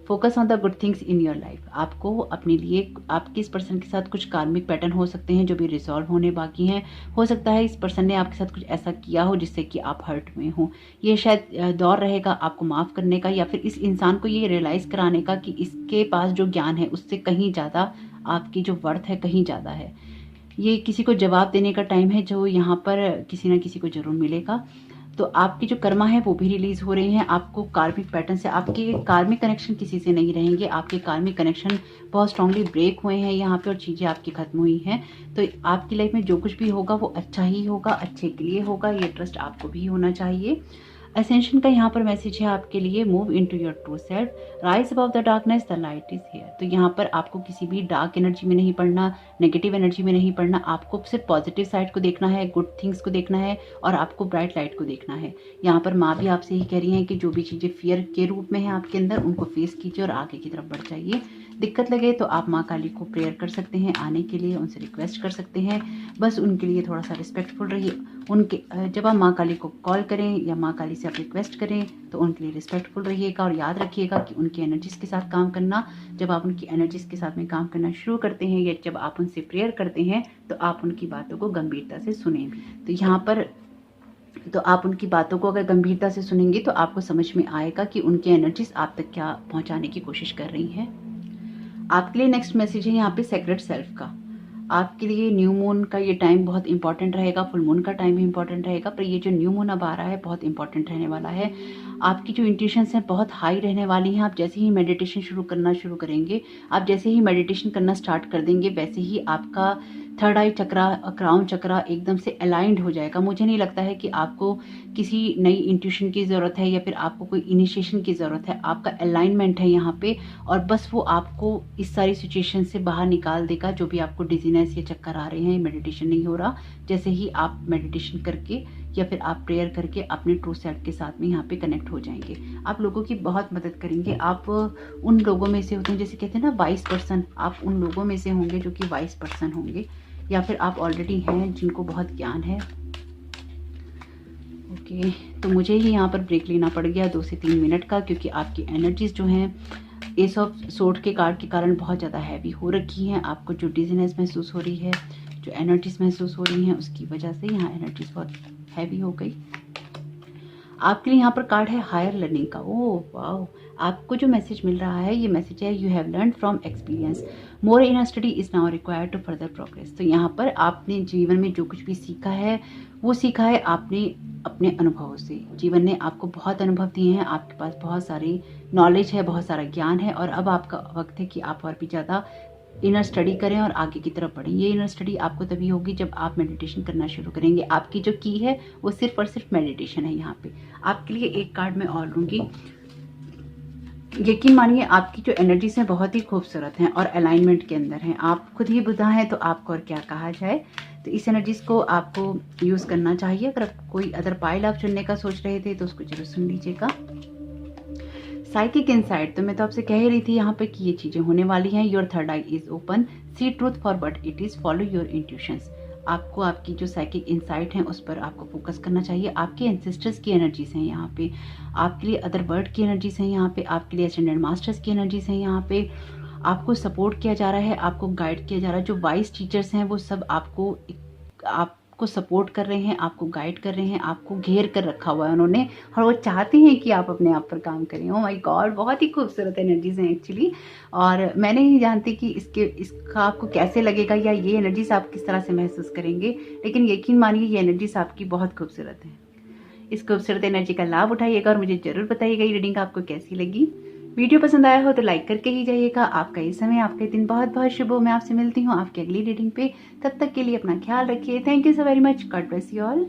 Focus on the good things in your life. आपको अपने लिए, आपके इस पर्सन के साथ कुछ कार्मिक पैटर्न हो सकते हैं जो भी रिजॉल्व होने बाकी हैं। हो सकता है इस पर्सन ने आपके साथ कुछ ऐसा किया हो जिससे कि आप हर्ट हुए हो। ये शायद दौर रहेगा आपको माफ़ करने का, या फिर इस इंसान को ये रियलाइज़ कराने का कि इसके पास जो ज्ञान है उससे कहीं ज़्यादा आपकी जो वर्थ है कहीं ज़्यादा है। ये किसी को जवाब देने का टाइम है जो यहाँ पर किसी ना किसी को ज़रूर मिलेगा। तो आपकी जो कर्मा है वो भी रिलीज हो रहे हैं। आपको कार्मिक पैटर्न से, आपके कार्मिक कनेक्शन किसी से नहीं रहेंगे। आपके कार्मिक कनेक्शन बहुत स्ट्रांगली ब्रेक हुए हैं यहाँ पे और चीज़ें आपकी खत्म हुई हैं। तो आपकी लाइफ में जो कुछ भी होगा वो अच्छा ही होगा, अच्छे के लिए होगा। ये ट्रस्ट आपको भी होना चाहिए। असेंशन का यहाँ पर मैसेज है आपके लिए, move into your true self, rise above the darkness, the light is here. तो यहाँ पर आपको किसी भी डार्क एनर्जी में नहीं पड़ना, नेगेटिव एनर्जी में नहीं पड़ना। आपको सिर्फ पॉजिटिव साइड को देखना है, गुड थिंग्स को देखना है और आपको ब्राइट लाइट को देखना है। यहाँ पर माँ भी आपसे ही कह रही हैं कि जो भी चीज़ें फियर के रूप में है आपके अंदर उनको फेस कीजिए और आगे की तरफ बढ़ जाइए। दिक्कत लगे तो आप माँ काली को प्रेयर कर सकते हैं आने के लिए, उनसे रिक्वेस्ट कर सकते हैं। बस उनके लिए थोड़ा सा रिस्पेक्टफुल रहिए। उनके जब आप माँ काली को कॉल करें या माँ काली से आप रिक्वेस्ट करें तो उनके लिए रिस्पेक्टफुल रहिएगा और याद रखिएगा कि उनकी एनर्जीज़ के साथ काम करना, जब आप उनकी एनर्जीज़ के साथ में काम करना शुरू करते हैं या जब आप उनसे प्रेयर करते हैं तो आप उनकी बातों को गंभीरता से सुनें भी। तो यहाँ पर तो आप उनकी बातों को अगर गंभीरता से सुनेंगे तो आपको समझ में आएगा कि उनकी एनर्जीज आप तक क्या पहुंचाने की कोशिश कर रही हैं। आपके लिए नेक्स्ट मैसेज है यहाँ पे सेक्रेट सेल्फ का। आपके लिए न्यू मून का ये टाइम बहुत इंपॉर्टेंट रहेगा, फुल मून का टाइम भी इंपॉर्टेंट रहेगा, पर ये जो न्यू मून अब आ रहा है बहुत इंपॉर्टेंट रहने वाला है। आपकी जो इंट्यूशंस हैं बहुत हाई रहने वाली हैं। आप जैसे ही मेडिटेशन शुरू करेंगे, आप जैसे ही मेडिटेशन करना स्टार्ट कर देंगे, वैसे ही आपका थर्ड आई चक्रा, क्राउन चक्रा एकदम से अलाइंड हो जाएगा। मुझे नहीं लगता है कि आपको किसी नई इंट्यूशन की ज़रूरत है या फिर आपको कोई इनिशिएशन की ज़रूरत है। आपका अलाइनमेंट है यहाँ पे और बस वो आपको इस सारी सिचुएशन से बाहर निकाल देगा। जो भी आपको डिजीनेस या चक्कर आ रहे हैं, मेडिटेशन नहीं हो रहा, जैसे ही आप मेडिटेशन करके या फिर आप प्रेयर करके अपने ट्रू सेल्फ के साथ में यहाँ पे कनेक्ट हो जाएंगे। आप लोगों की बहुत मदद करेंगे। आप उन लोगों में से होते हैं, जैसे कहते हैं ना वाइस पर्सन, आप उन लोगों में से होंगे जो कि वाइस पर्सन होंगे, या फिर आप ऑलरेडी हैं जिनको बहुत ज्ञान है। ओके, तो मुझे ही यहाँ पर ब्रेक लेना पड़ गया 2 से 3 मिनट का, क्योंकि आपकी एनर्जीज जो हैं एस ऑफ सोर्ड के कार्ड के कारण बहुत ज़्यादा हैवी हो रखी हैं। आपको जो डिजीनेस महसूस हो रही है, जो एनर्जीज महसूस हो रही हैं, उसकी वजह से यहाँ एनर्जीज बहुत हैवी हो गई। आपके लिए यहाँ पर कार्ड है हायर लर्निंग का। ओह वाओ, आपको जो मैसेज मिल रहा है ये मैसेज है you have learn from experience, more in study is now required to further progress. तो यहाँ पर आपने जीवन में जो कुछ भी सीखा है वो सीखा है आपने अपने अनुभवों से। जीवन ने आपको बहुत अनुभव दिए हैं, आपके पास बहुत सारी नॉलेज है, बहुत सारा ज्ञान है और अब आपका वक्त है कि आप और भी ज़्यादा इनर स्टडी करें और आगे की तरफ बढ़ें। ये इनर स्टडी आपको तभी होगी जब आप मेडिटेशन करना शुरू करेंगे। आपकी जो की है वो सिर्फ और सिर्फ मेडिटेशन है। यहाँ पे आपके लिए एक कार्ड मैं और लूँगी। यकीन मानिए आपकी जो एनर्जीज हैं बहुत ही खूबसूरत हैं और अलाइनमेंट के अंदर हैं। आप खुद ही बुधा हैं तो आपको और क्या कहा जाए। तो इस एनर्जीज को आपको यूज़ करना चाहिए। अगर कोई अदर पाइल आप चुनने का सोच रहे थे तो उसको जरूर सुन लीजिएगा। साइकिक इनसाइट, तो मैं तो आपसे कह ही रही थी यहाँ पे कि ये चीज़ें होने वाली हैं। Your third eye is open, see truth for what it is, follow your intuitions. आपको आपकी जो साइकिक इंसाइट हैं उस पर आपको फोकस करना चाहिए। आपके एंसेस्टर्स की एनर्जीज हैं यहाँ पे, आपके लिए अदर वर्ल्ड की एनर्जीज हैं यहाँ पे, आपके लिए असेंडेंट मास्टर्स की एनर्जीज हैं यहाँ पे। आपको सपोर्ट किया जा रहा है, आपको गाइड किया जा रहा है। जो वाइस टीचर्स हैं वो सब आपको सपोर्ट कर रहे हैं, आपको गाइड कर रहे हैं, आपको घेर कर रखा हुआ है उन्होंने और वो चाहते हैं कि आप अपने आप पर काम करें। ओह माय गॉड, बहुत ही खूबसूरत एनर्जीज हैं एक्चुअली। और मैं नहीं जानती कि इसका आपको कैसे लगेगा या ये एनर्जीज आप किस तरह से महसूस करेंगे, लेकिन यकीन मानिए ये एनर्जीज आपकी बहुत खूबसूरत है। इस खूबसूरत एनर्जी का लाभ उठाइएगा और मुझे जरूर बताइएगा ये रीडिंग आपको कैसी लगी। वीडियो पसंद आया हो तो लाइक करके ही जाइएगा। आपका ये समय, आपका दिन बहुत बहुत शुभ हो। मैं आपसे मिलती हूँ आपकी अगली रीडिंग पे। तब तक के लिए अपना ख्याल रखिए। Thank you so very much. God bless you all.